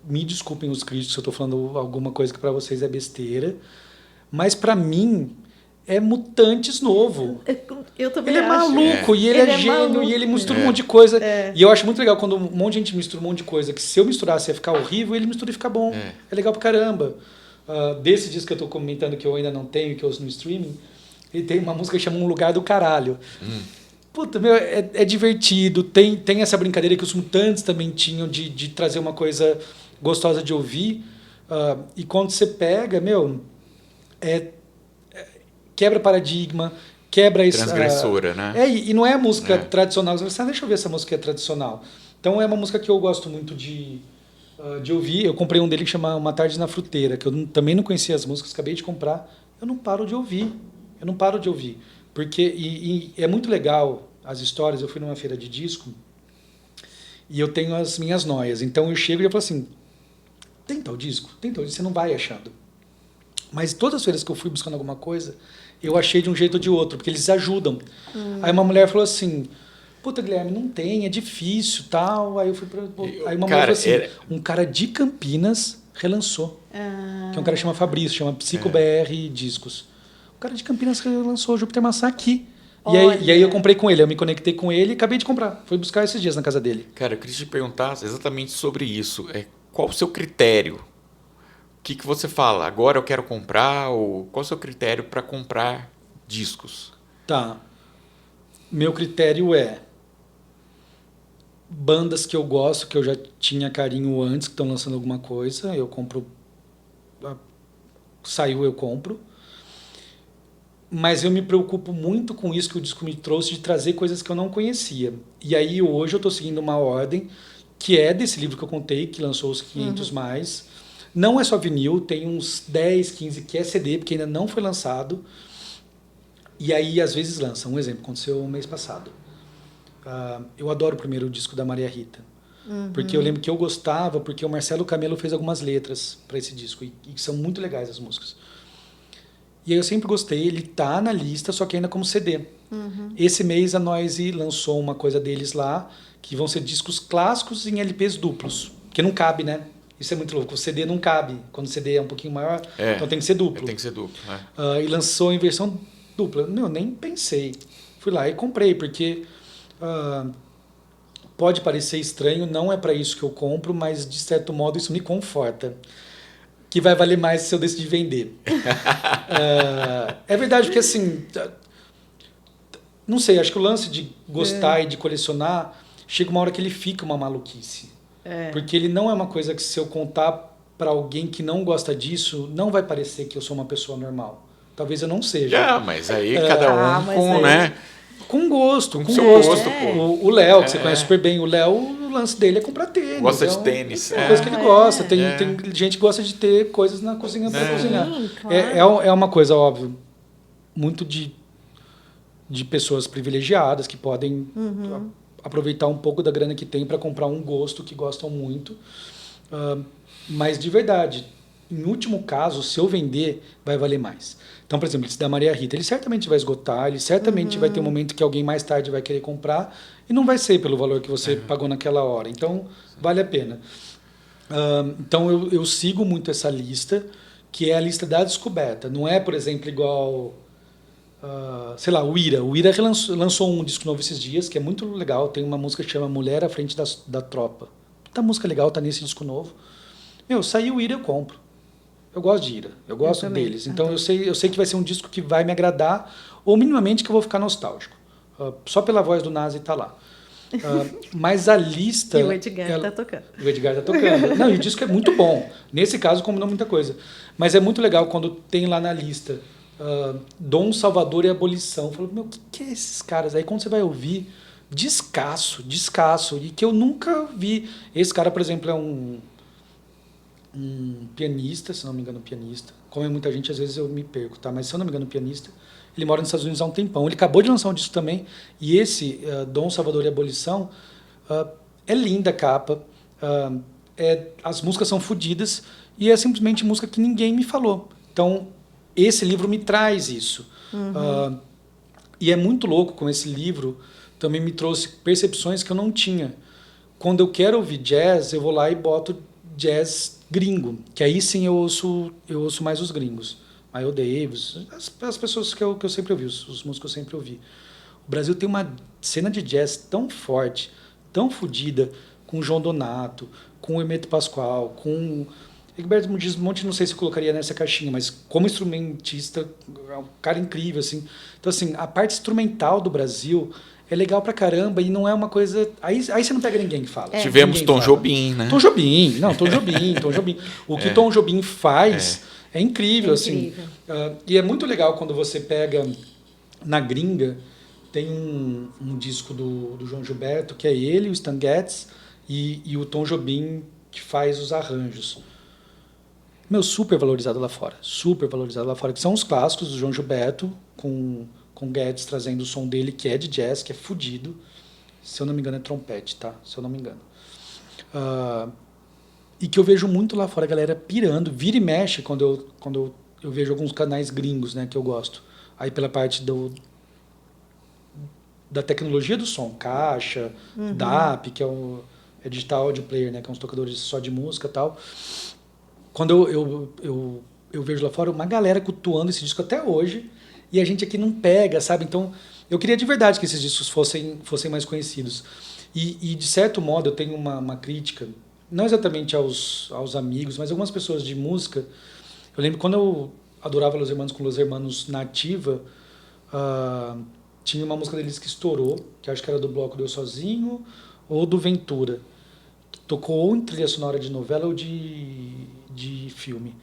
Me desculpem os críticos se eu tô falando alguma coisa que pra vocês é besteira. Mas pra mim... é Mutantes novo. Eu também ele é acho. maluco, e ele é gênio, maluco. e ele mistura um monte de coisa. E eu acho muito legal quando um monte de gente mistura um monte de coisa, que se eu misturasse ia ficar horrível, ele mistura e fica bom. É legal pra caramba. Desse disco que eu tô comentando, que eu ainda não tenho, que eu uso no streaming, ele tem uma música que chama Um Lugar do Caralho. Puta, é divertido, tem essa brincadeira que os Mutantes também tinham de trazer uma coisa gostosa de ouvir. E quando você pega, quebra paradigma, quebra isso. Transgressora, né? E não é a música tradicional. Você fala, deixa eu ver essa música é tradicional. Então é uma música que eu gosto muito de ouvir. Eu comprei um dele que chama Uma Tarde na Fruteira, que eu também não conhecia as músicas, acabei de comprar. Eu não paro de ouvir. Porque, e é muito legal as histórias. Eu fui numa feira de disco e eu tenho as minhas noias. Então eu chego e eu falo assim, tem tal disco? Você não vai achando. Mas todas as feiras que eu fui buscando alguma coisa, eu achei de um jeito ou de outro, porque eles ajudam. Aí uma mulher falou assim, puta, Guilherme, não tem, é difícil, tal. Aí eu fui pra... Aí uma mulher falou assim, um cara de Campinas relançou. Que é um cara que chama Fabrício, chama Psico BR Discos. O cara de Campinas relançou o Júpiter Maçã aqui. E aí eu comprei com ele, eu me conectei com ele e acabei de comprar. Fui buscar esses dias na casa dele. Cara, eu queria te perguntar exatamente sobre isso. Qual o seu critério? O que você fala? Agora eu quero comprar? Ou qual é o seu critério para comprar discos? Tá. Meu critério é bandas que eu gosto, que eu já tinha carinho antes, que estão lançando alguma coisa, eu compro. Saiu, eu compro. Mas eu me preocupo muito com isso que o disco me trouxe, de trazer coisas que eu não conhecia. E aí hoje eu estou seguindo uma ordem, que é desse livro que eu contei, que lançou os 500 mais. Não é só vinil, tem uns 10, 15 que é CD, porque ainda não foi lançado. E aí, às vezes, lança. Um exemplo, aconteceu mês passado. Eu adoro o primeiro disco da Maria Rita. Porque eu lembro que eu gostava, porque o Marcelo Camelo fez algumas letras para esse disco. E são muito legais as músicas. E aí eu sempre gostei, ele tá na lista, só que ainda como CD. Esse mês a Noise lançou uma coisa deles lá, que vão ser discos clássicos em LPs duplos. Porque não cabe, né? Isso é muito louco. O CD não cabe. Quando o CD é um pouquinho maior, então tem que ser duplo. Tem que ser duplo, E lançou em versão dupla. Meu, nem pensei. Fui lá e comprei, porque pode parecer estranho, não é para isso que eu compro, mas de certo modo isso me conforta. Que vai valer mais se eu decidir vender. É verdade, porque assim... Não sei, acho que o lance de gostar e de colecionar, chega uma hora que ele fica uma maluquice. Porque ele não é uma coisa que se eu contar para alguém que não gosta disso, não vai parecer que eu sou uma pessoa normal. Talvez eu não seja. Mas aí cada um com, né? Com gosto, com seu gosto. gosto, pô. O Léo, que você conhece super bem, o Léo, o lance dele é comprar tênis. Gosta de tênis. É uma coisa que ele gosta. Tem gente que gosta de ter coisas na cozinha para cozinhar. Claro. É uma coisa, óbvio, muito de pessoas privilegiadas que podem aproveitar um pouco da grana que tem para comprar um gosto que gostam muito. Mas, de verdade, em último caso, se eu vender, vai valer mais. Então, por exemplo, esse da Maria Rita, ele certamente vai esgotar, ele certamente vai ter um momento que alguém mais tarde vai querer comprar e não vai ser pelo valor que você pagou naquela hora. Então, vale a pena. Então, eu sigo muito essa lista, que é a lista da descoberta. Não é, por exemplo, igual... sei lá, o Ira. O Ira lançou um disco novo esses dias, que é muito legal. Tem uma música que chama Mulher à Frente da Tropa. Tá música legal, tá nesse disco novo. Meu, saiu o Ira, eu compro. Eu gosto de Ira, eu gosto deles. Então eu sei que vai ser um disco que vai me agradar, ou minimamente que eu vou ficar nostálgico. Só pela voz do Nazi tá lá. Mas a lista... E o Edgar tá tocando. O Edgar tá tocando. Não, e o disco é muito bom. Nesse caso, combinou muita coisa. Mas é muito legal quando tem lá na lista Dom Salvador e Abolição. Eu falo, meu, o que é esses caras? Aí quando você vai ouvir, descasso. E que eu nunca vi. Esse cara, por exemplo, é um pianista, se não me engano, pianista. Como é muita gente, às vezes eu me perco, tá? Mas se eu não me engano, pianista. Ele mora nos Estados Unidos há um tempão. Ele acabou de lançar um disco também. E esse, Dom Salvador e Abolição, é linda a capa. As músicas são fodidas. E é simplesmente música que ninguém me falou. Então, esse livro me traz isso. E é muito louco com esse livro. Também me trouxe percepções que eu não tinha. Quando eu quero ouvir jazz, eu vou lá e boto jazz gringo. Que aí sim eu ouço mais os gringos. Miles Davis, as pessoas que eu sempre ouvi, os músicos que eu sempre ouvi. O Brasil tem uma cena de jazz tão forte, tão fodida, com o João Donato, com o Hermeto Pascoal, com... Egberto Gismonti, não sei se eu colocaria nessa caixinha, mas como instrumentista, é um cara incrível, assim. Então, assim, a parte instrumental do Brasil é legal pra caramba e não é uma coisa... Aí você não pega ninguém que fala. Tivemos Tom Jobim, né? Tom Jobim. O que Tom Jobim faz é incrível, assim. E é muito legal quando você pega na gringa, tem um disco do João Gilberto, que é ele, o Stan Getz, e o Tom Jobim, que faz os arranjos. Meu, super valorizado lá fora, que são os clássicos do João Gilberto, com Guedes trazendo o som dele, que é de jazz, que é fudido. Se eu não me engano é trompete, tá? Se eu não me engano. E que eu vejo muito lá fora, a galera pirando, vira e mexe quando eu vejo alguns canais gringos, né, que eu gosto. Aí pela parte da tecnologia do som, caixa, DAP, que é Digital Audio Player, né, que é uns tocadores só de música e tal. Quando eu vejo lá fora uma galera cultuando esse disco até hoje, e a gente aqui não pega, sabe? Então, eu queria de verdade que esses discos fossem mais conhecidos. E de certo modo, eu tenho uma crítica, não exatamente aos amigos, mas algumas pessoas de música. Eu lembro quando eu adorava Los Hermanos com Los Hermanos na ativa, tinha uma música deles que estourou, que acho que era do bloco do Eu Sozinho, ou do Ventura. Tocou ou em trilha sonora de novela ou de filme.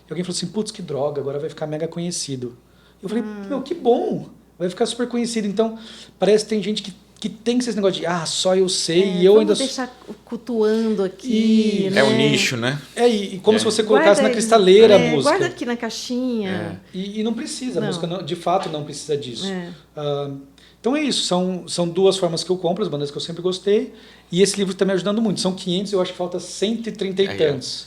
E alguém falou assim, putz, que droga, agora vai ficar mega conhecido. Eu falei, meu, que bom, vai ficar super conhecido. Então, parece que tem gente que tem esse negócio de, só eu sei, e eu ainda... Vamos deixar cultuando aqui, né? É um nicho, né? E como se você colocasse na cristaleira a música. Guarda aqui na caixinha. E não precisa, a música de fato não precisa disso. Então é isso, são duas formas que eu compro, as bandas que eu sempre gostei, e esse livro está me ajudando muito. São 500, eu acho que falta 130 e tantos.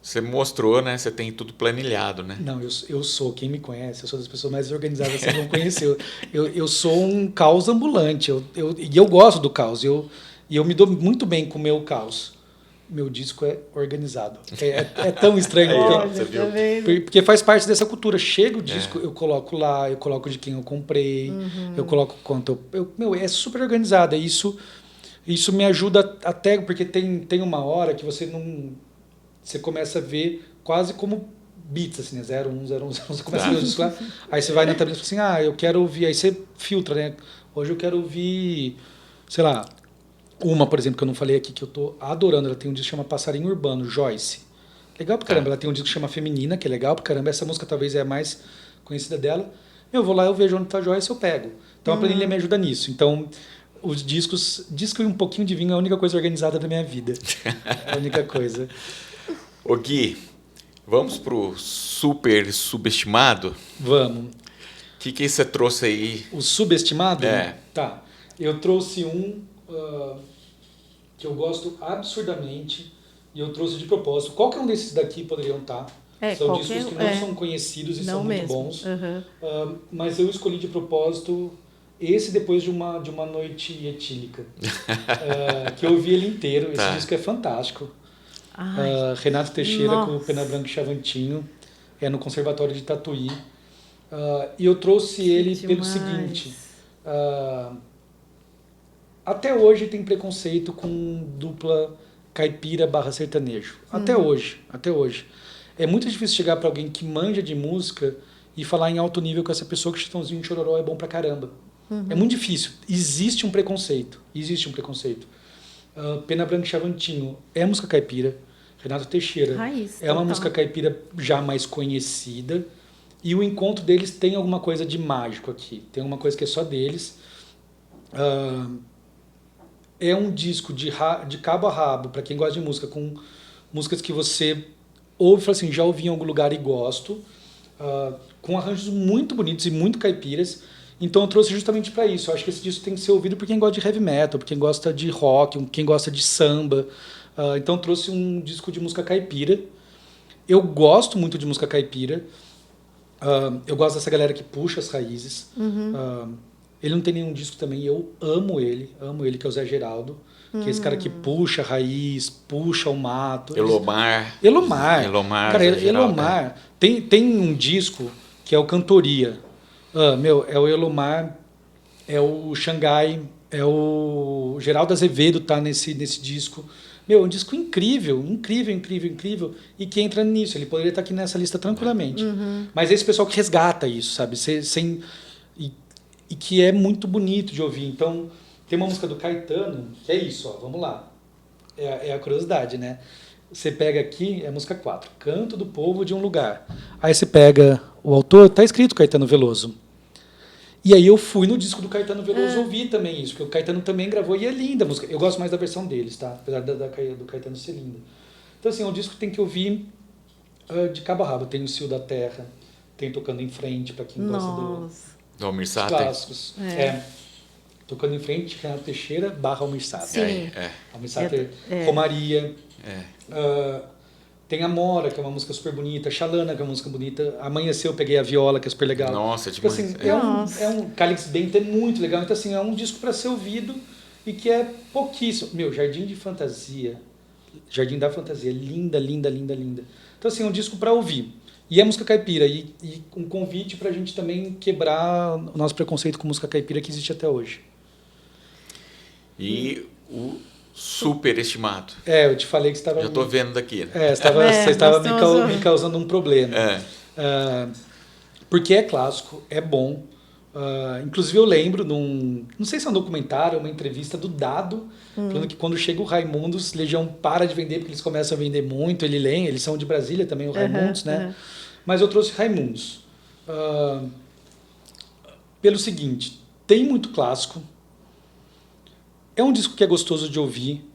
Você mostrou, né? Você tem tudo planilhado, né? Não, eu sou, quem me conhece, eu sou das pessoas mais organizadas que vocês vão conhecer. Eu sou um caos ambulante, e eu gosto do caos, e eu me dou muito bem com o meu caos. meu disco é organizado. É tão estranho. Olha, você viu? tá vendo? Porque faz parte dessa cultura. Chega o disco, eu coloco lá, eu coloco de quem eu comprei, eu coloco quanto meu, é super organizado. Isso me ajuda até, porque tem uma hora que você não... Você começa a ver quase como beats, assim, né? 0, 1, 0, 1, 0, 1. Você começa a ver o disco lá, aí você vai na tabelinha e fala assim, eu quero ouvir... Aí você filtra, né? Hoje eu quero ouvir, sei lá, uma, por exemplo, que eu não falei aqui, que eu tô adorando. Ela tem um disco que chama Passarinho Urbano, Joyce. Legal pra caramba. Ela tem um disco que chama Feminina, que é legal pra caramba. Essa música talvez é a mais conhecida dela. Eu vou lá, eu vejo onde tá a Joyce, eu pego. Então a planilha me ajuda nisso. Então, os discos... Disco e um pouquinho de vinho é a única coisa organizada da minha vida. É a única coisa. Ô Gui, vamos pro super subestimado? Vamos. O que você trouxe aí? O subestimado? É. Tá. Eu trouxe que eu gosto absurdamente e eu trouxe de propósito. Qualquer um desses daqui poderiam estar. São discos que não são conhecidos e são muito bons. Mas eu escolhi de propósito esse depois de uma noite etílica. Que eu ouvi ele inteiro. Esse disco é fantástico. Renato Teixeira com o Pena Branca e Chavantinho. É no Conservatório de Tatuí. E eu trouxe ele pelo seguinte... até hoje tem preconceito com dupla caipira / sertanejo. Até hoje. É muito difícil chegar para alguém que manja de música e falar em alto nível com essa pessoa que Chitãozinho e Chororó é bom pra caramba. É muito difícil. Existe um preconceito. Pena Branca e Chavantinho é música caipira. Renato Teixeira é uma música caipira já mais conhecida. E o encontro deles tem alguma coisa de mágico aqui. Tem alguma coisa que é só deles. É um disco de cabo a rabo, para quem gosta de música, com músicas que você ouve e fala assim, já ouvi em algum lugar e gosto, com arranjos muito bonitos e muito caipiras. Então eu trouxe justamente para isso. Eu acho que esse disco tem que ser ouvido por quem gosta de heavy metal, por quem gosta de rock, quem gosta de samba. Então eu trouxe um disco de música caipira. Eu gosto muito de música caipira. Eu gosto dessa galera que puxa as raízes. Ele não tem nenhum disco também, eu amo ele, que é o Zé Geraldo, que é esse cara que puxa a raiz, puxa o mato. Elomar. Cara, Elomar. Tem um disco que é o Cantoria. É o Elomar, é o Xangai, é o Geraldo Azevedo tá nesse disco. É um disco incrível, e que entra nisso. Ele poderia estar aqui nessa lista tranquilamente. Mas é esse pessoal que resgata isso, sabe? E que é muito bonito de ouvir. Então, tem uma música do Caetano, que é isso, vamos lá. É a curiosidade, né? Você pega aqui, é a música 4, Canto do Povo de um Lugar. Aí você pega o autor, tá escrito Caetano Veloso. E aí eu fui no disco do Caetano Veloso ouvir também isso, porque o Caetano também gravou e é linda a música. Eu gosto mais da versão deles, tá? Apesar do Caetano ser linda. Então, assim, é um disco que tem que ouvir de cabo a rabo. Tem o Cio da Terra, tem Tocando em Frente, para quem gosta do Almir Sater. Clássicos. Tocando em Frente, Renato Teixeira / Almir Sater. Almir Sater, Romaria. Tem Amora, que é uma música super bonita. Xalana, que é uma música bonita. Amanheceu, eu peguei a viola, que é super legal. Nossa, demais. Assim, é um Calix Bento, é muito legal. Então, assim, é um disco para ser ouvido e que é pouquíssimo. Jardim da Fantasia, linda. Então, assim, é um disco para ouvir. E é música caipira. E um convite para a gente também quebrar o nosso preconceito com música caipira que existe até hoje. E o superestimado. Eu te falei que você estava... Já estou vendo daqui. Né? Você estava me causando um problema. Porque é clássico, é bom. Inclusive eu lembro não sei se é um documentário, uma entrevista do Dado, falando que quando chega o Raimundos, Legião para de vender, porque eles começam a vender muito, eles são de Brasília também, o Raimundos, né? Mas eu trouxe Raimundos. Pelo seguinte, tem muito clássico, é um disco que é gostoso de ouvir,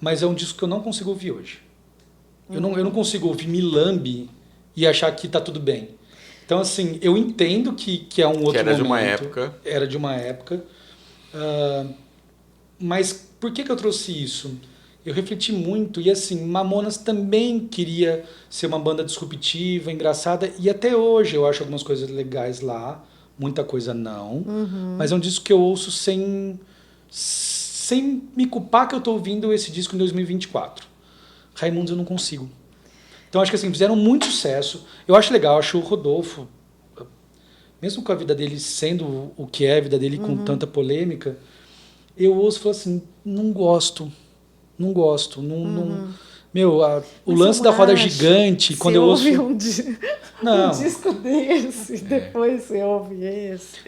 mas é um disco que eu não consigo ouvir hoje. Eu não consigo ouvir Milambi e achar que tá tudo bem. Então, assim, eu entendo que é um outro momento. Era de uma época. Mas por que eu trouxe isso? Eu refleti muito e, assim, Mamonas também queria ser uma banda disruptiva, engraçada, e até hoje eu acho algumas coisas legais lá, muita coisa não. Mas é um disco que eu ouço sem me culpar que eu estou ouvindo esse disco em 2024. Raimundos eu não consigo. Então acho que assim, fizeram muito sucesso. Eu acho legal, acho o Rodolfo, mesmo com a vida dele sendo o que é a vida dele, com tanta polêmica, eu ouço e falo assim, não gosto. Não, meu, o lance da roda gigante, quando eu ouço... um disco desse, depois você ouve esse.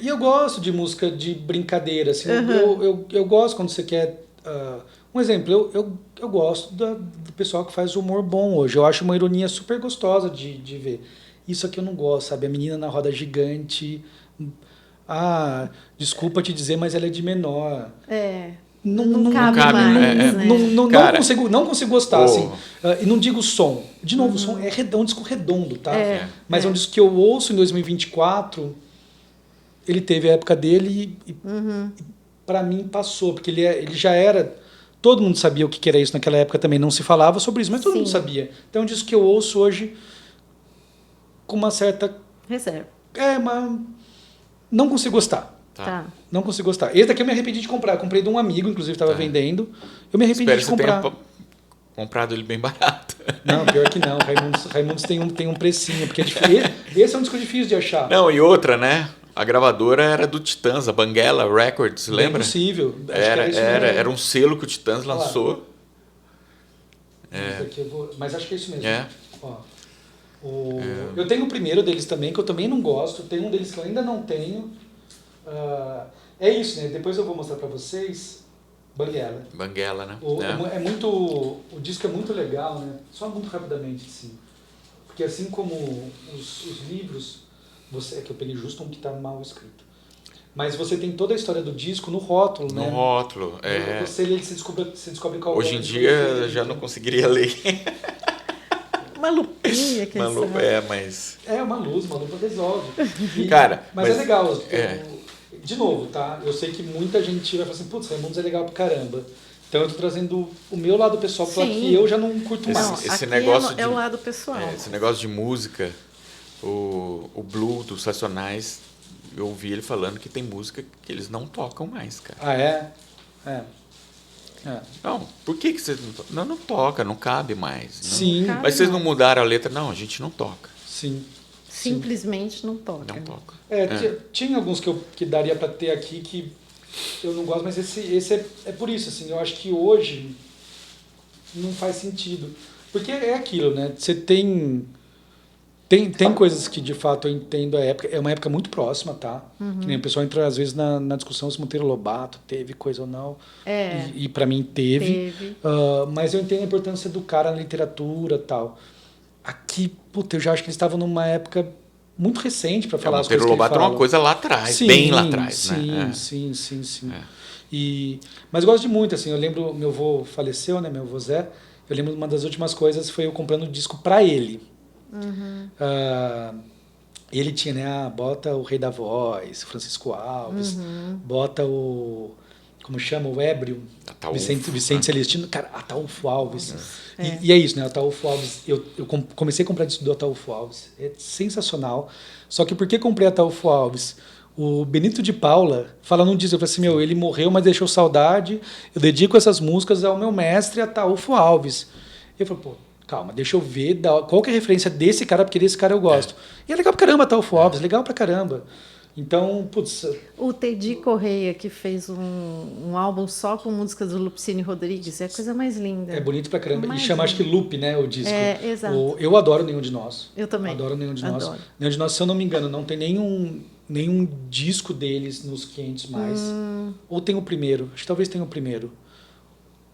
E eu gosto de música de brincadeira, assim, eu gosto quando você quer... um exemplo, eu gosto do pessoal que faz humor bom hoje, eu acho uma ironia super gostosa de ver. Isso aqui eu não gosto, sabe? A menina na roda gigante... desculpa te dizer, mas ela é de menor. Não cabe mais, né? Não consigo gostar, assim. E não digo som. De novo, o som é um disco redondo, tá? Mas é um disco que eu ouço em 2024. Ele teve a época dele e pra mim passou. Porque ele já era... Todo mundo sabia o que era isso naquela época também. Não se falava sobre isso, mas todo mundo sabia. Então é um disco que eu ouço hoje com uma certa... reserva. Mas não consigo gostar. Tá. Não consigo gostar. Esse daqui eu me arrependi de comprar. Eu comprei de um amigo, inclusive estava vendendo. Eu me arrependi de comprar. Espero que você tenha comprado ele bem barato. Não, pior que não. Raimundos tem um precinho. Porque esse é um disco difícil de achar. Não, e outra, né? A gravadora era do Titãs, a Banguela Records, lembra? É possível. Era um selo que o Titãs lançou. Mas acho que é isso mesmo. Ó, eu tenho o primeiro deles também, que eu também não gosto. Tem um deles que eu ainda não tenho. É isso, né? Depois eu vou mostrar pra vocês. Banguela, né? O disco é muito legal, né? Só muito rapidamente, sim. Porque assim como os livros, que eu peguei justo um que tá mal escrito. Mas você tem toda a história do disco no rótulo, né? No rótulo, Você descobre qual hoje em dia já não conseguiria ler. Uma lupinha, quem sabe. mas... uma lupa resolve. Mas é legal. De novo, tá? Eu sei que muita gente vai falar assim, putz, Raimundos é legal pra caramba. Então eu tô trazendo o meu lado pessoal pra que eu já não curto mais. Esse negócio é o lado pessoal. Esse negócio de música, o Blue dos Racionais, eu ouvi ele falando que tem música que eles não tocam mais, cara. Não, por que vocês não tocam? Não toca, não cabe mais. Sim. Não. Mas vocês não mudaram a letra? Não, a gente não toca. Sim. Simplesmente não toca. Não toca. Tinha alguns que daria para ter aqui que eu não gosto, mas esse é por isso, assim, eu acho que hoje não faz sentido. Porque é aquilo, né? Você tem coisas que de fato eu entendo a época, é uma época muito próxima, tá? Que nem o pessoal entra às vezes na discussão se Monteiro Lobato teve coisa ou não. E para mim teve. Mas eu entendo a importância do cara na literatura e tal. Aqui, eu já acho que eles estavam numa época muito recente para falar as coisas que ele fala. Monteiro Lobato é uma coisa lá atrás, bem lá atrás. Sim. Mas eu gosto de muito, assim, eu lembro, meu avô faleceu, né, meu avô Zé, eu lembro uma das últimas coisas foi eu comprando o disco para ele. Ele tinha, né, bota o Rei da Voz, Francisco Alves, bota o... Como chama? O Ébrio. Vicente Celestino. Cara, Ataúfo Alves. E é isso, né? Ataúfo Alves. Eu comecei a comprar disco do Ataúfo Alves. É sensacional. Só que por que comprei Ataúfo Alves? O Benito de Paula fala num disco, eu falei assim, ele morreu, mas deixou saudade. Eu dedico essas músicas ao meu mestre Ataúfo Alves. Eu falei, calma, deixa eu ver qual que é a referência desse cara, porque desse cara eu gosto. E é legal pra caramba, Ataúfo Alves. Legal pra caramba. Então, o Teddy Correia, que fez um álbum só com músicas do Lupicínio Rodrigues, é a coisa mais linda. É bonito pra caramba. E chama, acho que Loop, né, o disco. Exato. Eu adoro Nenhum de Nós. Eu também. Adoro Nenhum de Nós. Nenhum de Nós, se eu não me engano, não tem nenhum disco deles nos 500 mais. Ou tem o primeiro. Acho que talvez tenha o primeiro.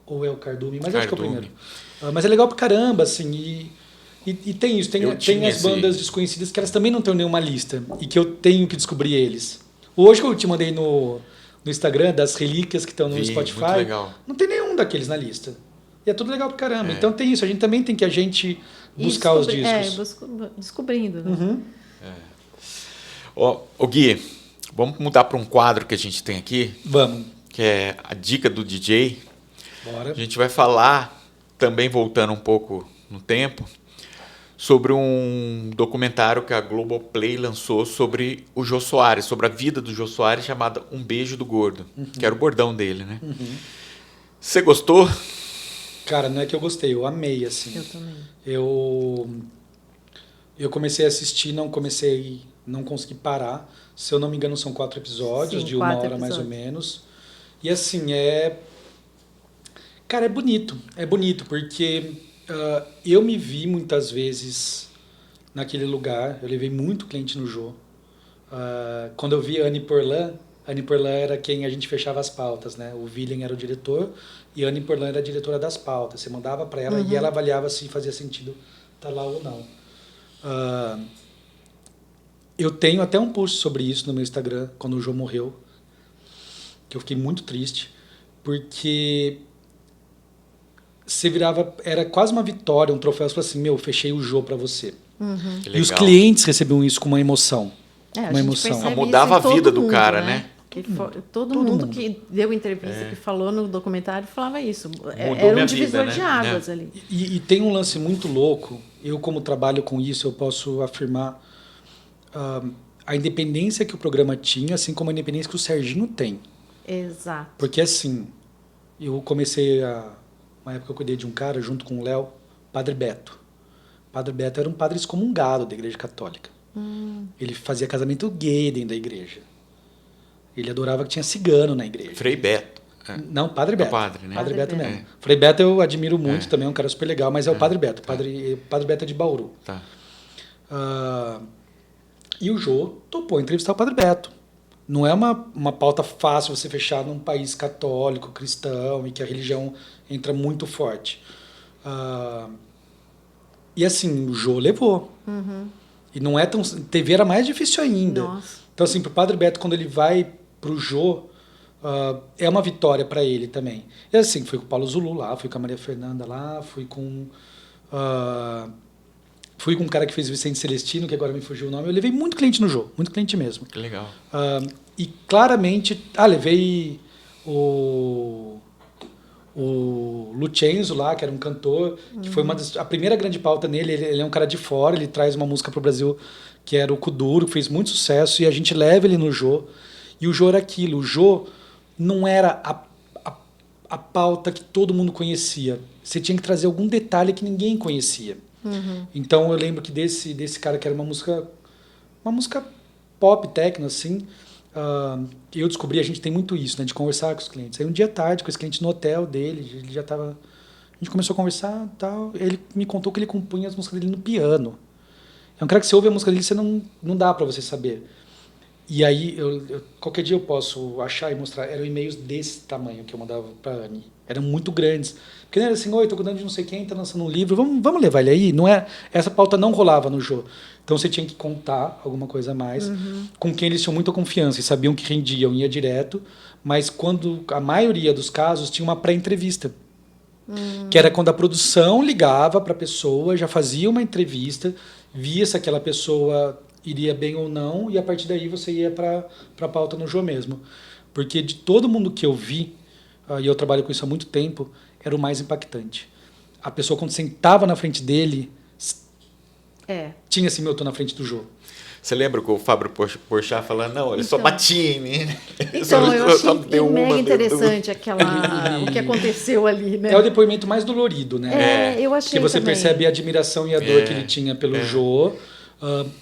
Ou é o Cardume, mas acho que é o primeiro. Mas é legal pra caramba, assim, e tem isso, tem as bandas desconhecidas que elas também não têm nenhuma lista e que eu tenho que descobrir eles. Hoje que eu te mandei no Instagram das relíquias que estão no Spotify, não tem nenhum daqueles na lista. E é tudo legal pra caramba. Então tem isso, a gente também tem que buscar os discos. Descobrindo, né? Gui, vamos mudar para um quadro que a gente tem aqui. Vamos. Que é a dica do DJ. Bora. A gente vai falar, também voltando um pouco no tempo, sobre um documentário que a Globoplay lançou sobre o Jô Soares, sobre a vida do Jô Soares, chamada Um Beijo do Gordo, que era o bordão dele, né? Você gostou? Cara, não é que eu gostei, eu amei, assim. Eu também. Eu comecei a assistir, não consegui parar. Se eu não me engano, são 4 episódios, Sim, de 1 hora mais ou menos. E assim, Cara, é bonito, porque eu me vi muitas vezes naquele lugar, eu levei muito cliente no Jô. Quando eu vi a Anne Portland era quem a gente fechava as pautas, né? O William era o diretor e a Anne Portland era a diretora das pautas. Você mandava para ela e ela avaliava se fazia sentido estar lá ou não. Eu tenho até um post sobre isso no meu Instagram, quando o Jô morreu, que eu fiquei muito triste, porque você virava, era quase uma vitória, um troféu, você falou assim, meu, fechei o Jô para você. Que E os legal. clientes recebiam isso com uma emoção. A gente percebe Mudava isso a em vida todo do cara, mundo, né? Todo mundo que deu entrevista, que falou no documentário, falava isso. Mudou Era minha um divisor vida, de né? águas ali. E tem um lance muito louco, eu como trabalho com isso, eu posso afirmar a independência que o programa tinha, assim como a independência que o Serginho tem. Exato. Porque assim, eu comecei uma época eu cuidei de um cara junto com o Léo, Padre Beto. Padre Beto era um padre excomungado da Igreja Católica. Ele fazia casamento gay dentro da igreja. Ele adorava que tinha cigano na igreja. Frei Beto. Não, Padre Beto. Padre, né? Padre Padre Beto Beto. mesmo. Frei Beto eu admiro muito também, é um cara super legal, mas é o Padre Beto. Padre Beto é de Bauru. Tá. E o Jô topou entrevistar o Padre Beto. Não é uma pauta fácil você fechar num país católico, cristão, e que a religião entra muito forte. E assim, o Jô levou. E não é tão... TV era mais difícil ainda. Nossa. Então, assim, pro Padre Beto, quando ele vai pro Jô, é uma vitória para ele também. E assim, fui com o Paulo Zulu lá, fui com a Maria Fernanda lá, fui com um cara que fez Vicente Celestino, que agora me fugiu o nome. Eu levei muito cliente no Jô, muito cliente mesmo. Que legal. E claramente... levei o Lucenzo lá, que era um cantor, que foi a primeira grande pauta nele. Ele é um cara de fora, ele traz uma música pro Brasil que era o Kuduro, que fez muito sucesso, e a gente leva ele no Jô. E o Jô era aquilo. O Jô não era a pauta que todo mundo conhecia. Você tinha que trazer algum detalhe que ninguém conhecia. Então eu lembro que desse cara que era uma música pop, techno, assim, eu descobri, a gente tem muito isso, né, de conversar com os clientes. Aí um dia à tarde, com esse cliente no hotel dele, ele já estava... A gente começou a conversar e tal, ele me contou que ele compunha as músicas dele no piano. É um cara que você ouve a música dele, você não dá para você saber. E aí, qualquer dia eu posso achar e mostrar, eram e-mails desse tamanho que eu mandava para a Anne. Eram muito grandes. Porque não era assim, oi, tô cuidando de não sei quem, tá lançando um livro, vamos levar ele aí? Não é, essa pauta não rolava no Jô. Então você tinha que contar alguma coisa a mais, com quem eles tinham muita confiança e sabiam que rendiam, ia direto, mas quando a maioria dos casos tinha uma pré-entrevista. Que era quando a produção ligava para a pessoa, já fazia uma entrevista, via se aquela pessoa iria bem ou não, e a partir daí você ia para a pauta no Jô mesmo. Porque de todo mundo que eu vi, e eu trabalho com isso há muito tempo, era o mais impactante. A pessoa, quando sentava na frente dele, tinha assim, eu tô na frente do Jô. Você lembra que o Fábio Porchat falando, não, ele só batia em mim. Então, eu achei mega interessante o que aconteceu ali, né? É o depoimento mais dolorido, né? Eu achei que você também. percebe a admiração e a dor que ele tinha pelo Jô.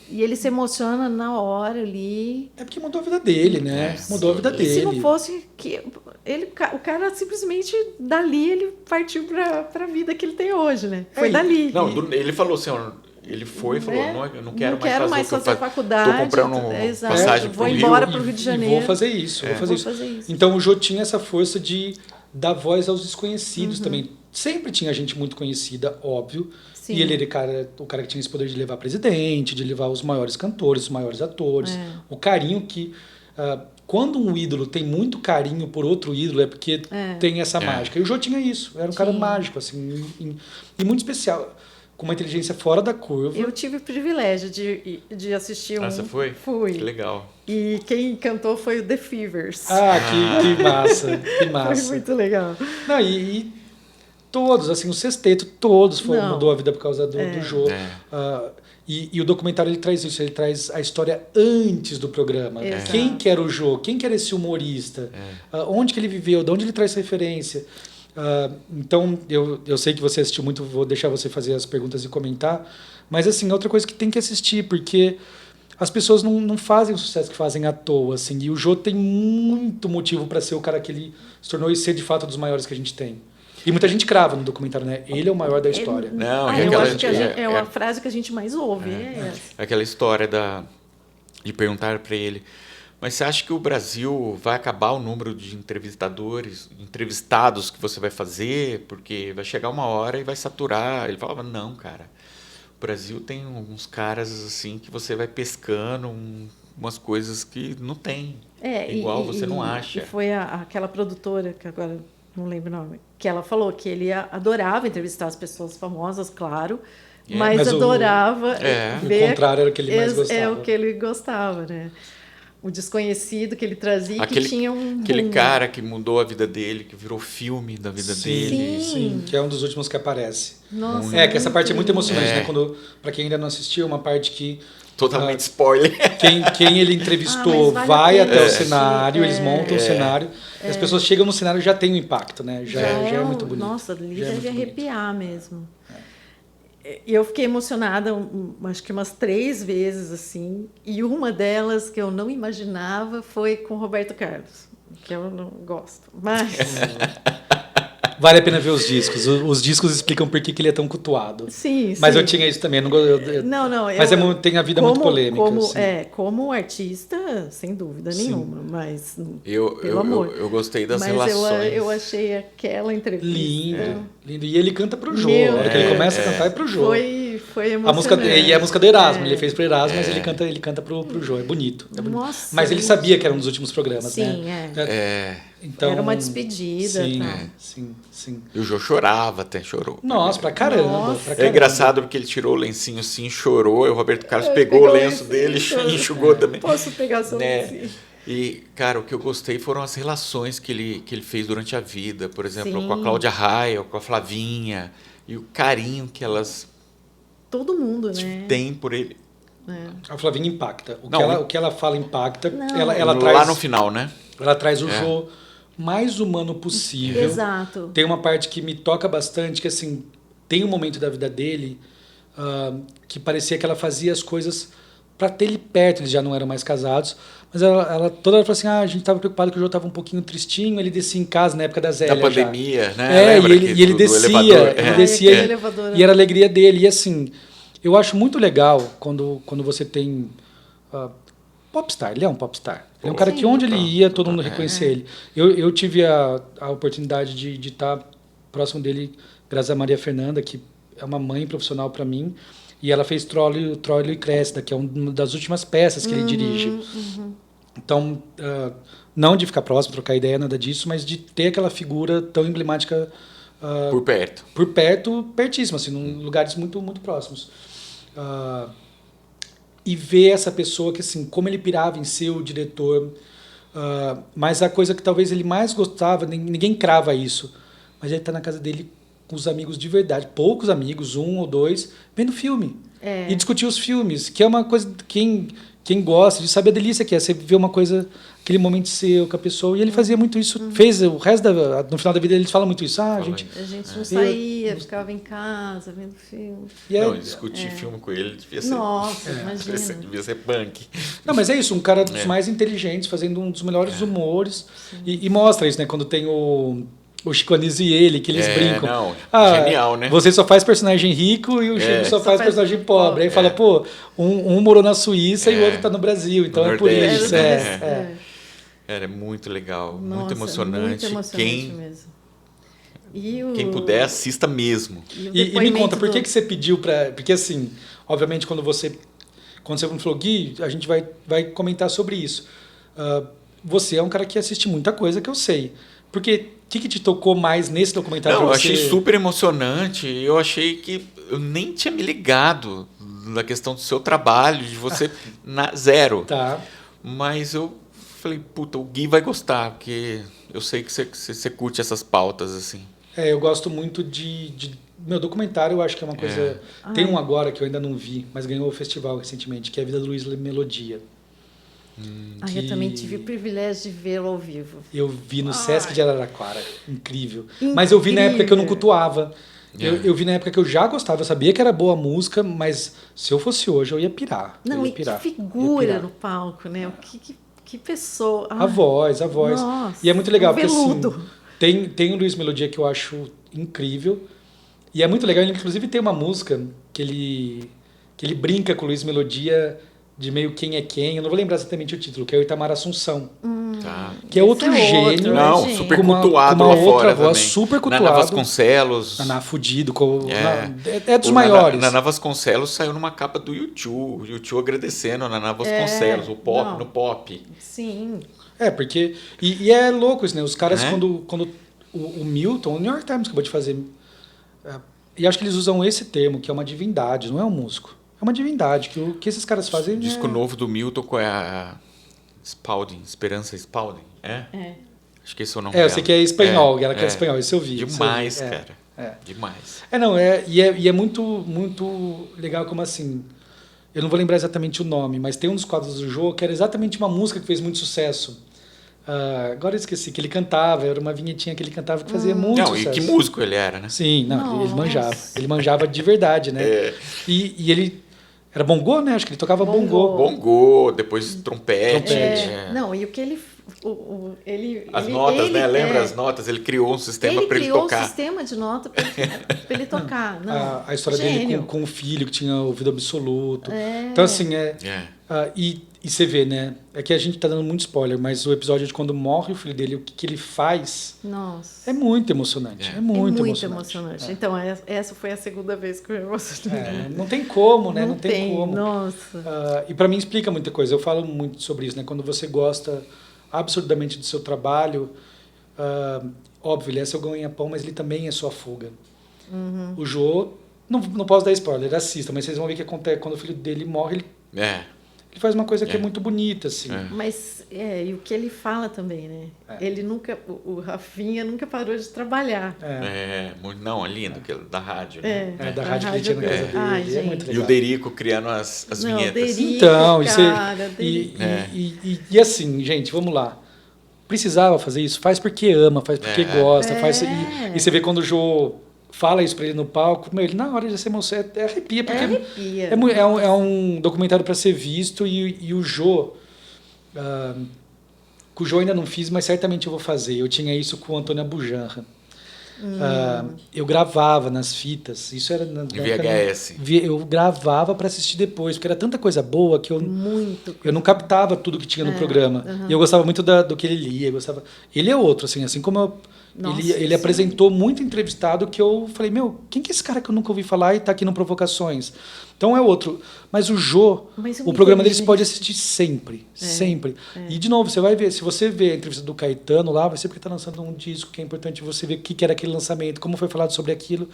E ele se emociona na hora ali. É porque mudou a vida dele, né? Mudou a vida dele. E se não fosse que o cara simplesmente dali ele partiu para a vida que ele tem hoje, né? Foi dali. Não, ele falou assim, ele foi e falou, eu não quero mais fazer faculdade. Tô comprando passagem vou pro embora Rio. para o Rio de E Janeiro. vou fazer isso. Então o Jô tinha essa força de dar voz aos desconhecidos também. Sempre tinha gente muito conhecida, óbvio. Sim. E ele era o cara que tinha esse poder de levar presidente, de levar os maiores cantores, os maiores atores. O carinho que... quando um ídolo tem muito carinho por outro ídolo, é porque tem essa mágica. E o Jô tinha isso. Era um cara mágico, assim, e muito especial. Com uma inteligência fora da curva. Eu tive o privilégio de assistir Você foi? Fui. Que legal. E quem cantou foi o The Fevers. Que massa, que massa. Foi muito legal. Não, e todos, assim, o sexteto, todos mudou a vida por causa do Jô. E o documentário ele traz isso, ele traz a história antes do programa. Quem que era o Jô? Quem que era esse humorista? Onde que ele viveu? De onde ele traz referência? Então, eu sei que você assistiu muito, vou deixar você fazer as perguntas e comentar, mas assim, outra coisa que tem que assistir, porque as pessoas não fazem o sucesso que fazem à toa, assim, e o Jô tem muito motivo para ser o cara que ele se tornou e ser de fato um dos maiores que a gente tem. E muita gente crava no documentário, né? Ele é o maior da história. Não, eu aquela- acho que é uma frase que a gente mais ouve. Essa. Aquela história de perguntar para ele, mas você acha que o Brasil vai acabar o número de entrevistados que você vai fazer? Porque vai chegar uma hora e vai saturar. Ele falava, não, cara, o Brasil tem uns caras assim que você vai pescando umas coisas que não tem. Igual você não acha. E foi aquela produtora, que agora não lembro o nome, que ela falou que ele adorava entrevistar as pessoas famosas, claro, mas adorava ver... O contrário era o que ele mais gostava. É o que ele gostava, né? O desconhecido que ele trazia, que tinha aquele cara que mudou a vida dele, que virou filme da vida dele. Sim, que é um dos últimos que aparece. Nossa, que essa parte é muito emocionante, né? Para quem ainda não assistiu, uma parte que... Totalmente spoiler. Quem ele entrevistou vai até o cenário, eles montam o cenário, e as pessoas chegam no cenário e já tem um impacto, né? Já é muito bonito. Nossa, ali deve arrepiar mesmo. Eu fiquei emocionada, acho que umas 3 vezes, assim, e uma delas que eu não imaginava foi com o Roberto Carlos, que eu não gosto, mas... Vale a pena ver os discos. Os discos explicam por que ele é tão cultuado. Sim, mas eu tinha isso também. Mas tem a vida muito polêmica. Como artista, sem dúvida nenhuma. Mas, pelo amor. Eu gostei das relações. Eu achei aquela entrevista... Lindo. E ele canta pro Jô. A hora que ele começa a cantar é pro Jô. Foi emocionante. E a música do Erasmo. Ele fez pro Erasmo, mas ele canta pro Jô. É bonito. Nossa, mas ele sabia que era um dos últimos programas, né? Então, era uma despedida. Sim. E o Jô chorava, até chorou. Nossa, pra caramba. É engraçado porque ele tirou o lencinho assim, chorou, e o Roberto Carlos pegou o lenço dele e enxugou também. Posso pegar seu lencinho? E, cara, o que eu gostei foram as relações que ele fez durante a vida. Por exemplo, com a Cláudia Raia, com a Flavinha. E o carinho que elas... Todo mundo, né? Tem por ele. A Flavinha impacta. O que ela fala impacta. Ela lá traz, no final, né? Ela traz o Jô mais humano possível. Exato. Tem uma parte que me toca bastante, que assim, tem um momento da vida dele que parecia que ela fazia as coisas para ter ele perto, eles já não eram mais casados, mas ela toda hora falou assim, a gente estava preocupado que o Jô estava um pouquinho tristinho, ele descia em casa na época da Zélia. Da pandemia, né? E ele descia, e era a alegria dele. E assim, eu acho muito legal quando você tem... popstar, ele é um popstar. Ele é um cara que onde ele ia, todo mundo reconhecia ele. Eu tive a oportunidade de estar próximo dele, graças a Maria Fernanda, que é uma mãe profissional para mim, e ela fez Troilo e Cressida, que é uma das últimas peças que ele dirige. Então, não de ficar próximo, trocar ideia, nada disso, mas de ter aquela figura tão emblemática por perto. Por perto, pertíssimo, assim, em lugares muito, muito próximos. E ver essa pessoa que, assim, como ele pirava em ser o diretor, mas a coisa que talvez ele mais gostava, ninguém crava isso, mas ele está na casa dele com os amigos de verdade, poucos amigos, 1 ou 2, vendo filme. E discutir os filmes, que é uma coisa, quem gosta de saber a delícia que é, você ver uma coisa, aquele momento seu com a pessoa, e ele fazia muito isso, fez o resto, no final da vida eles falam muito isso, a gente não saía, ficava em casa vendo filme. Discutir filme com ele devia ser... Nossa, imagina. Devia ser punk. Não, mas é isso, um cara dos mais inteligentes, fazendo um dos melhores humores, e mostra isso, né, quando tem o Chico Anísio e ele, que eles brincam. Genial, né? Você só faz personagem rico e o Chico só faz personagem pobre. Aí fala, um morou na Suíça e o outro está no Brasil, então é por isso. Era muito legal, Nossa, muito emocionante. Mesmo. Quem puder, assista mesmo. E me conta, por que você pediu para... Porque assim, obviamente, quando você falou, Gui, a gente vai comentar sobre isso. Você é um cara que assiste muita coisa que eu sei. Porque o que te tocou mais nesse documentário? Eu achei super emocionante. Eu achei que eu nem tinha me ligado na questão do seu trabalho, de você zero. Tá. Mas eu falei, puta, o Gui vai gostar, porque eu sei que você curte essas pautas, assim. Eu gosto muito de meu documentário, eu acho que é uma coisa... Tem um agora que eu ainda não vi, mas ganhou o festival recentemente, que é A Vida do Luiz Melodia. Eu também tive o privilégio de vê-lo ao vivo. Eu vi no Sesc de Araraquara. Incrível. Mas eu vi na época que eu não cultuava. Eu vi na época que eu já gostava, eu sabia que era boa música, mas se eu fosse hoje eu ia pirar. Não, e que figura no palco, né? Que pessoa. A voz. Nossa, e é muito legal, porque veludo. assim, tem o Luiz Melodia que eu acho incrível. E é muito legal, ele inclusive tem uma música que ele brinca com o Luiz Melodia de meio quem é quem. Eu não vou lembrar exatamente o título, que é o Itamar Assunção. Tá. Que é outro gênio. Não, gente. super com uma cultuado lá outra fora voz, também. super cultuado. Naná Vasconcelos. Naná Fudido. É dos O maiores. Naná Vasconcelos saiu numa capa do YouTube. O YouTube agradecendo a Naná Vasconcelos, o pop, não. no pop. Sim. Porque... E é louco isso, né? Os caras, quando o Milton, o New York Times acabou de fazer... E acho que eles usam esse termo, que é uma divindade, não é um músico. É uma divindade, que o que esses caras fazem... O disco novo do Milton, qual é a... Spalding, Esperança Spalding, é? Acho que esse é o nome dela. Eu sei que é espanhol, ela que é espanhol, isso eu vi. Demais, isso eu vi. cara. Demais. E é muito, muito legal como assim... Eu não vou lembrar exatamente o nome, mas tem um dos quadros do jogo que era exatamente uma música que fez muito sucesso. Agora eu esqueci, que ele cantava, era uma vinhetinha que ele cantava que fazia muito sucesso. E que músico ele era, né? Sim, ele manjava de verdade, né? E ele era bongô, né? Acho que ele tocava bongô. Bongô, depois trompete. Não, e o que ele... As notas, né? Lembra as notas? Ele criou um sistema para ele tocar. Ele criou um sistema de nota para ele tocar. Não, a história dele com o filho que tinha ouvido absoluto. Então, assim, e você vê, né? É que a gente tá dando muito spoiler, mas o episódio de quando morre o filho dele, o que ele faz... Nossa. É muito emocionante. É muito emocionante. Então, essa foi a segunda vez que eu me emocionei. Não tem como, né? Não tem como. Nossa. E para mim explica muita coisa. Eu falo muito sobre isso, né? Quando você gosta absurdamente do seu trabalho, óbvio, ele é seu ganha-pão, mas ele também é sua fuga. O Jô, não posso dar spoiler, assista, mas vocês vão ver o que acontece quando o filho dele morre, ele faz uma coisa que é muito bonita, assim. Mas, e o que ele fala também, né? Ele nunca, o Rafinha nunca parou de trabalhar. É lindo, da rádio, né? Da rádio que ele tinha na casa dele, é muito legal. E o Derico criando as vinhetas. Derico, então, Derico. E assim, gente, vamos lá. Precisava fazer isso? Faz porque ama, faz porque gosta. E você vê quando o Jô fala isso pra ele no palco, ele na hora de se emocionar, arrepia. Porque é um documentário para ser visto e o Jô... com o Jô ainda não fiz, mas certamente eu vou fazer. Eu tinha isso com o Antônio Abujanra. Eu gravava nas fitas, isso era na VHS. Eu gravava para assistir depois, porque era tanta coisa boa que eu não captava tudo que tinha no programa. E eu gostava muito do que ele lia. Ele é outro, assim como ele apresentou muito entrevistado que eu falei, quem que é esse cara que eu nunca ouvi falar e tá aqui no Provocações? Então é outro. Mas o Jô, o programa deles pode assistir sempre. Sempre. E, de novo, você vai ver, se você vê a entrevista do Caetano lá, vai ser porque está lançando um disco que é importante você ver o que era aquele lançamento, como foi falado sobre aquilo.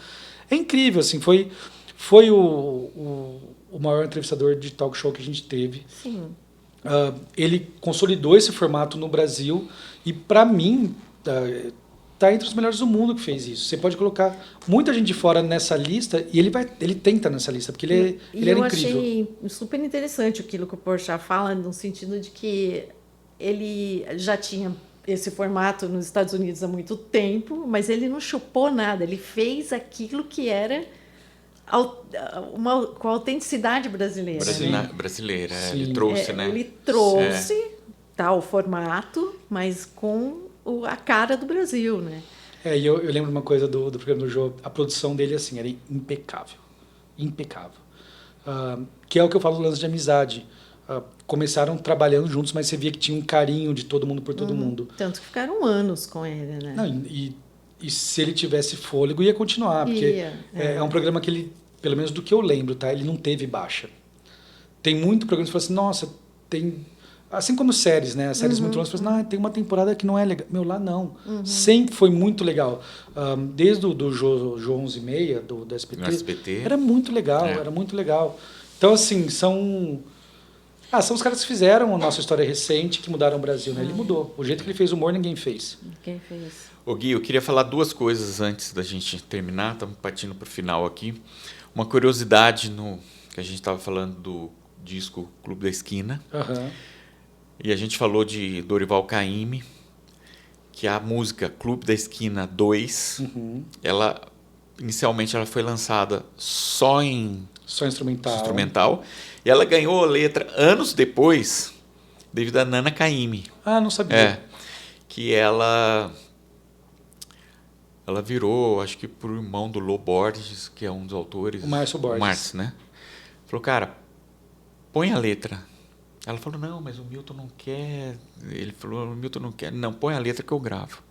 É incrível, assim, foi o maior entrevistador de talk show que a gente teve. Sim. Ele consolidou esse formato no Brasil e, para mim... Tá entre os melhores do mundo que fez isso. Você pode colocar muita gente de fora nessa lista e ele tenta nessa lista, porque ele era incrível. Eu achei super interessante aquilo que o Porchat fala, no sentido de que ele já tinha esse formato nos Estados Unidos há muito tempo, mas ele não chupou nada, ele fez aquilo que era com a autenticidade brasileira. Brasileira, ele trouxe, né? Ele trouxe o formato, mas com a cara do Brasil, né? Eu lembro uma coisa do programa do Jô, a produção dele, assim, era impecável. Impecável. Que é o que eu falo do lance de amizade. Começaram trabalhando juntos, mas você via que tinha um carinho de todo mundo por todo mundo. Tanto que ficaram anos com ele, né? Não, e se ele tivesse fôlego, ia continuar. Porque é um programa que ele, pelo menos do que eu lembro, tá? Ele não teve baixa. Tem muito programa que fala assim, nossa, tem... Assim como séries, né? As séries muito longas, você fala assim, tem uma temporada que não é legal. Lá não. Sempre foi muito legal. Desde o Jô 11h30, do SBT, era muito legal, era muito legal. Então, assim, são os caras que fizeram a nossa história recente, que mudaram o Brasil, né? Ele mudou. O jeito que ele fez humor, ninguém fez. Ninguém fez. Ô Gui, eu queria falar duas coisas antes da gente terminar, estamos partindo para o final aqui. Uma curiosidade que a gente estava falando do disco Clube da Esquina. E a gente falou de Dorival Caymmi, que a música Clube da Esquina 2, inicialmente ela foi lançada só em instrumental, e ela ganhou a letra anos depois, devido a Nana Caymmi. Ah, não sabia. Que ela virou, acho que por irmão do Lô Borges, que é um dos autores. O Márcio Borges. O Márcio, né? Falou, cara, põe a letra. Ela falou, não, mas o Milton não quer. Ele falou, o Milton não quer. Não, põe a letra que eu gravo.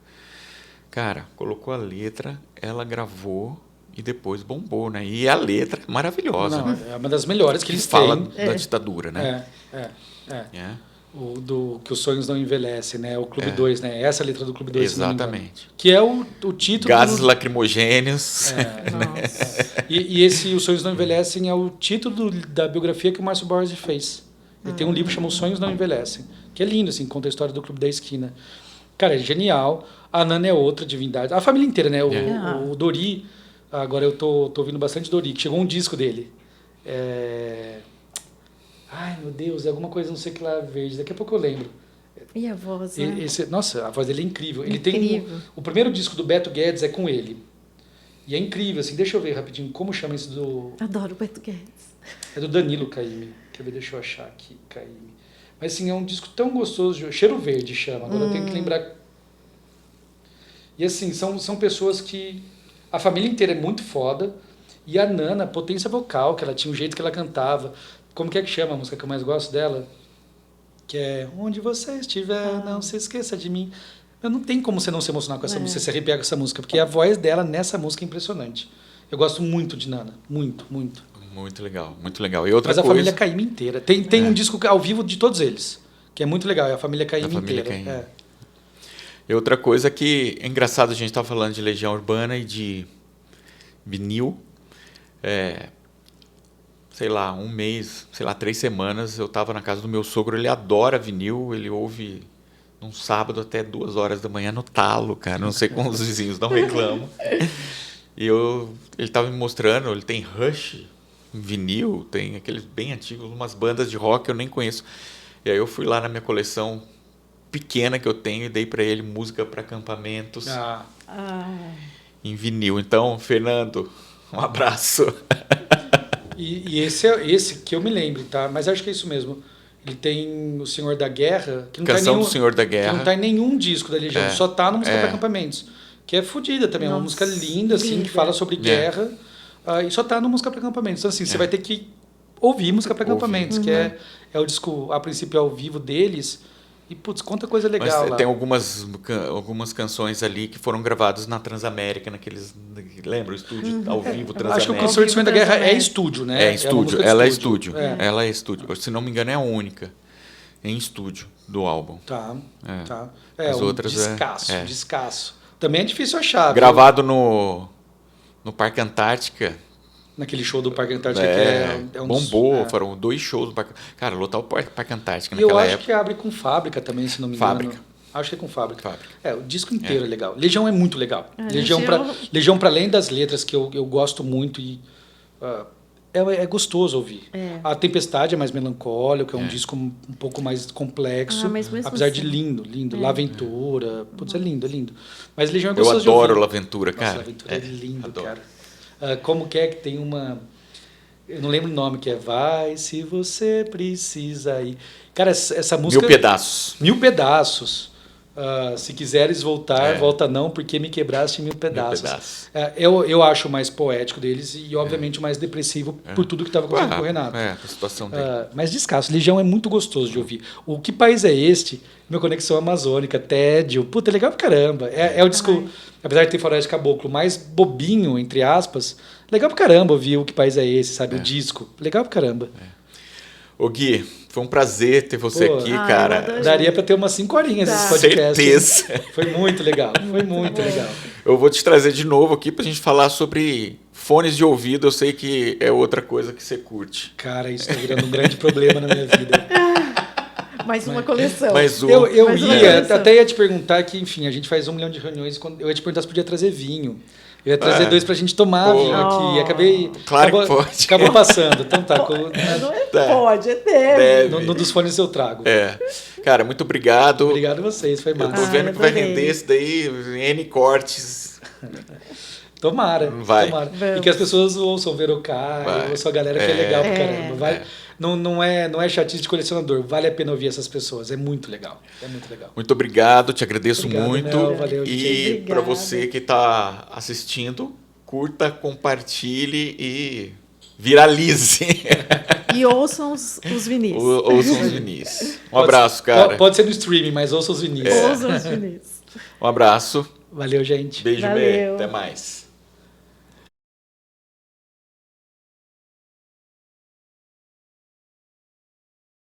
Cara, colocou a letra, ela gravou e depois bombou, né? E a letra é maravilhosa. Não, é uma das melhores que eles fala têm. Da ditadura, né? Que os sonhos não envelhecem, né? O Clube 2, né? Essa é a letra do Clube 2. Exatamente. Que é o título... Gases lacrimogêneos. E esse Os Sonhos Não Envelhecem é o título da biografia que o Márcio Borges fez. Ele tem um livro chamado Os Sonhos Não Envelhecem, que é lindo, assim, conta a história do Clube da Esquina. Cara, é genial. A Nana é outra divindade. A família inteira, né? O Dori, agora eu tô ouvindo bastante Dori, que chegou um disco dele. Ai, meu Deus, é alguma coisa, não sei que lá, verde. Daqui a pouco eu lembro. E a voz, né? Nossa, a voz dele é incrível. Ele incrível. tem o primeiro disco do Beto Guedes é com ele. E é incrível, assim. Deixa eu ver rapidinho como chama esse do... Adoro o Beto Guedes. É do Danilo Caymmi. Quer ver? Deixa eu achar aqui, Caymmi. Mas, assim, é um disco tão gostoso. Cheiro Verde chama. Agora eu tenho que lembrar. E, assim, são pessoas que... A família inteira é muito foda. E a Nana, a potência vocal que ela tinha, o jeito que ela cantava. Como que chama a música que eu mais gosto dela? Que é Onde Você Estiver, Não Se Esqueça de Mim. Não tem como você não se emocionar com essa música, se arrepiar com essa música, porque a voz dela nessa música é impressionante. Eu gosto muito de Nana. Muito, muito. Muito legal, muito legal. E outra Mas a coisa... família Caymmi inteira. Tem um disco ao vivo de todos eles, que é muito legal. É a família Caymmi inteira. E outra coisa que é engraçado, a gente estava falando de Legião Urbana e de vinil. Sei lá, um mês, 3 semanas, eu estava na casa do meu sogro, ele adora vinil, ele ouve num sábado até 2 horas da manhã no talo, cara, não sei como os vizinhos não reclamam. E ele estava me mostrando, ele tem Rush, vinil, tem aqueles bem antigos, umas bandas de rock que eu nem conheço. E aí eu fui lá na minha coleção pequena que eu tenho e dei para ele música para acampamentos em vinil. Então, Fernando, um abraço. E esse que eu me lembro, tá? Mas acho que é isso mesmo. Ele tem O Senhor da Guerra, que não Canção tá em nenhum, do Senhor da Guerra. que não tá em nenhum disco da Legião, só tá no Música para Acampamentos. Que é fodida também, é uma música linda, assim, que fala sobre guerra, e só tá no Música para Acampamentos. Então, assim, você vai ter que ouvir Música para Acampamentos, que é o disco, a princípio, ao vivo deles. E, putz, quanta coisa legal. Mas lá. Tem algumas canções ali que foram gravadas na Transamérica, naqueles... Lembra? O estúdio ao vivo Transamérica. Acho que o Canção de Sonho da Guerra é estúdio, né? É estúdio, ela é estúdio. Ela é estúdio. Se não me engano, é a única em estúdio do álbum. Tá. As outras descasso. Também é difícil achar. Gravado no Parque Antártica. Naquele show do Parque Antártica que é um bombou, foram 2 shows do Parque... Cara, lotar o Parque Antártica e naquela época. Eu acho que abre com Fábrica também, se não me engano. Acho que é com Fábrica. O disco inteiro é legal. Legião é muito legal. Legião para além das letras, que eu gosto muito e é gostoso ouvir. A Tempestade é mais melancólico, é um disco um pouco mais complexo, apesar de lindo. Laventura, putz, é lindo. Mas Legião é gostoso. Eu adoro Laventura, cara. Nossa, Laventura é lindo, cara. Como que tem uma... Eu não lembro o nome, que é Vai Se Você Precisa Ir. Cara, essa música... 1000 pedaços. 1000 pedaços. Se quiseres voltar, volta não, porque me quebraste em 1000 pedaços. Eu acho mais poético deles e, obviamente, mais depressivo por tudo que estava acontecendo com o Renato. A situação dele. Mas descasso. Legião é muito gostoso de ouvir. O Que País é Este? Minha Conexão Amazônica, Tédio. Puta, é legal pra caramba. É o disco, apesar de ter Floresta Caboclo, mais bobinho, entre aspas, legal pra caramba ouvir O Que País é Esse, sabe? O disco. Legal pra caramba. Ô Gui, foi um prazer ter você aqui, cara. Daria para ter umas 5 horinhas esse podcast. Certeza. Foi muito legal, legal. Eu vou te trazer de novo aqui pra gente falar sobre fones de ouvido. Eu sei que é outra coisa que você curte. Cara, isso tá virando um grande problema na minha vida. Mais uma coleção. Eu até ia te perguntar que, enfim, a gente faz 1 milhão de reuniões. Eu ia te perguntar se podia trazer vinho. Eu ia trazer 2 pra gente tomar Pô. vinho aqui. Acabei. Claro que acabou, pode. Acabou passando. Então tá. Não é Tá. pode, é deve. No dos fones eu trago. Cara, muito obrigado. Obrigado a vocês, foi Eu massa. tô vendo que vai adorei. render isso daí, N cortes. Tomara. Vai. Tomara. Vamos. E que as pessoas ouçam o Verocai, Vai. ouçam a galera que é legal pra É. caramba. Vai. Não é chatice de colecionador. Vale a pena ouvir essas pessoas. É muito legal. É muito legal. Muito obrigado, te agradeço Obrigado, muito. Nel, valeu, E gente. para Obrigada. você que está assistindo, curta, compartilhe e viralize. E ouçam os vinis. Ouçam os vinis. Um abraço, cara. Pode ser no streaming, mas ouçam os vinis. Ouçam os vinis. Um abraço. Valeu, gente. Beijo, Mê. Valeu. Até mais.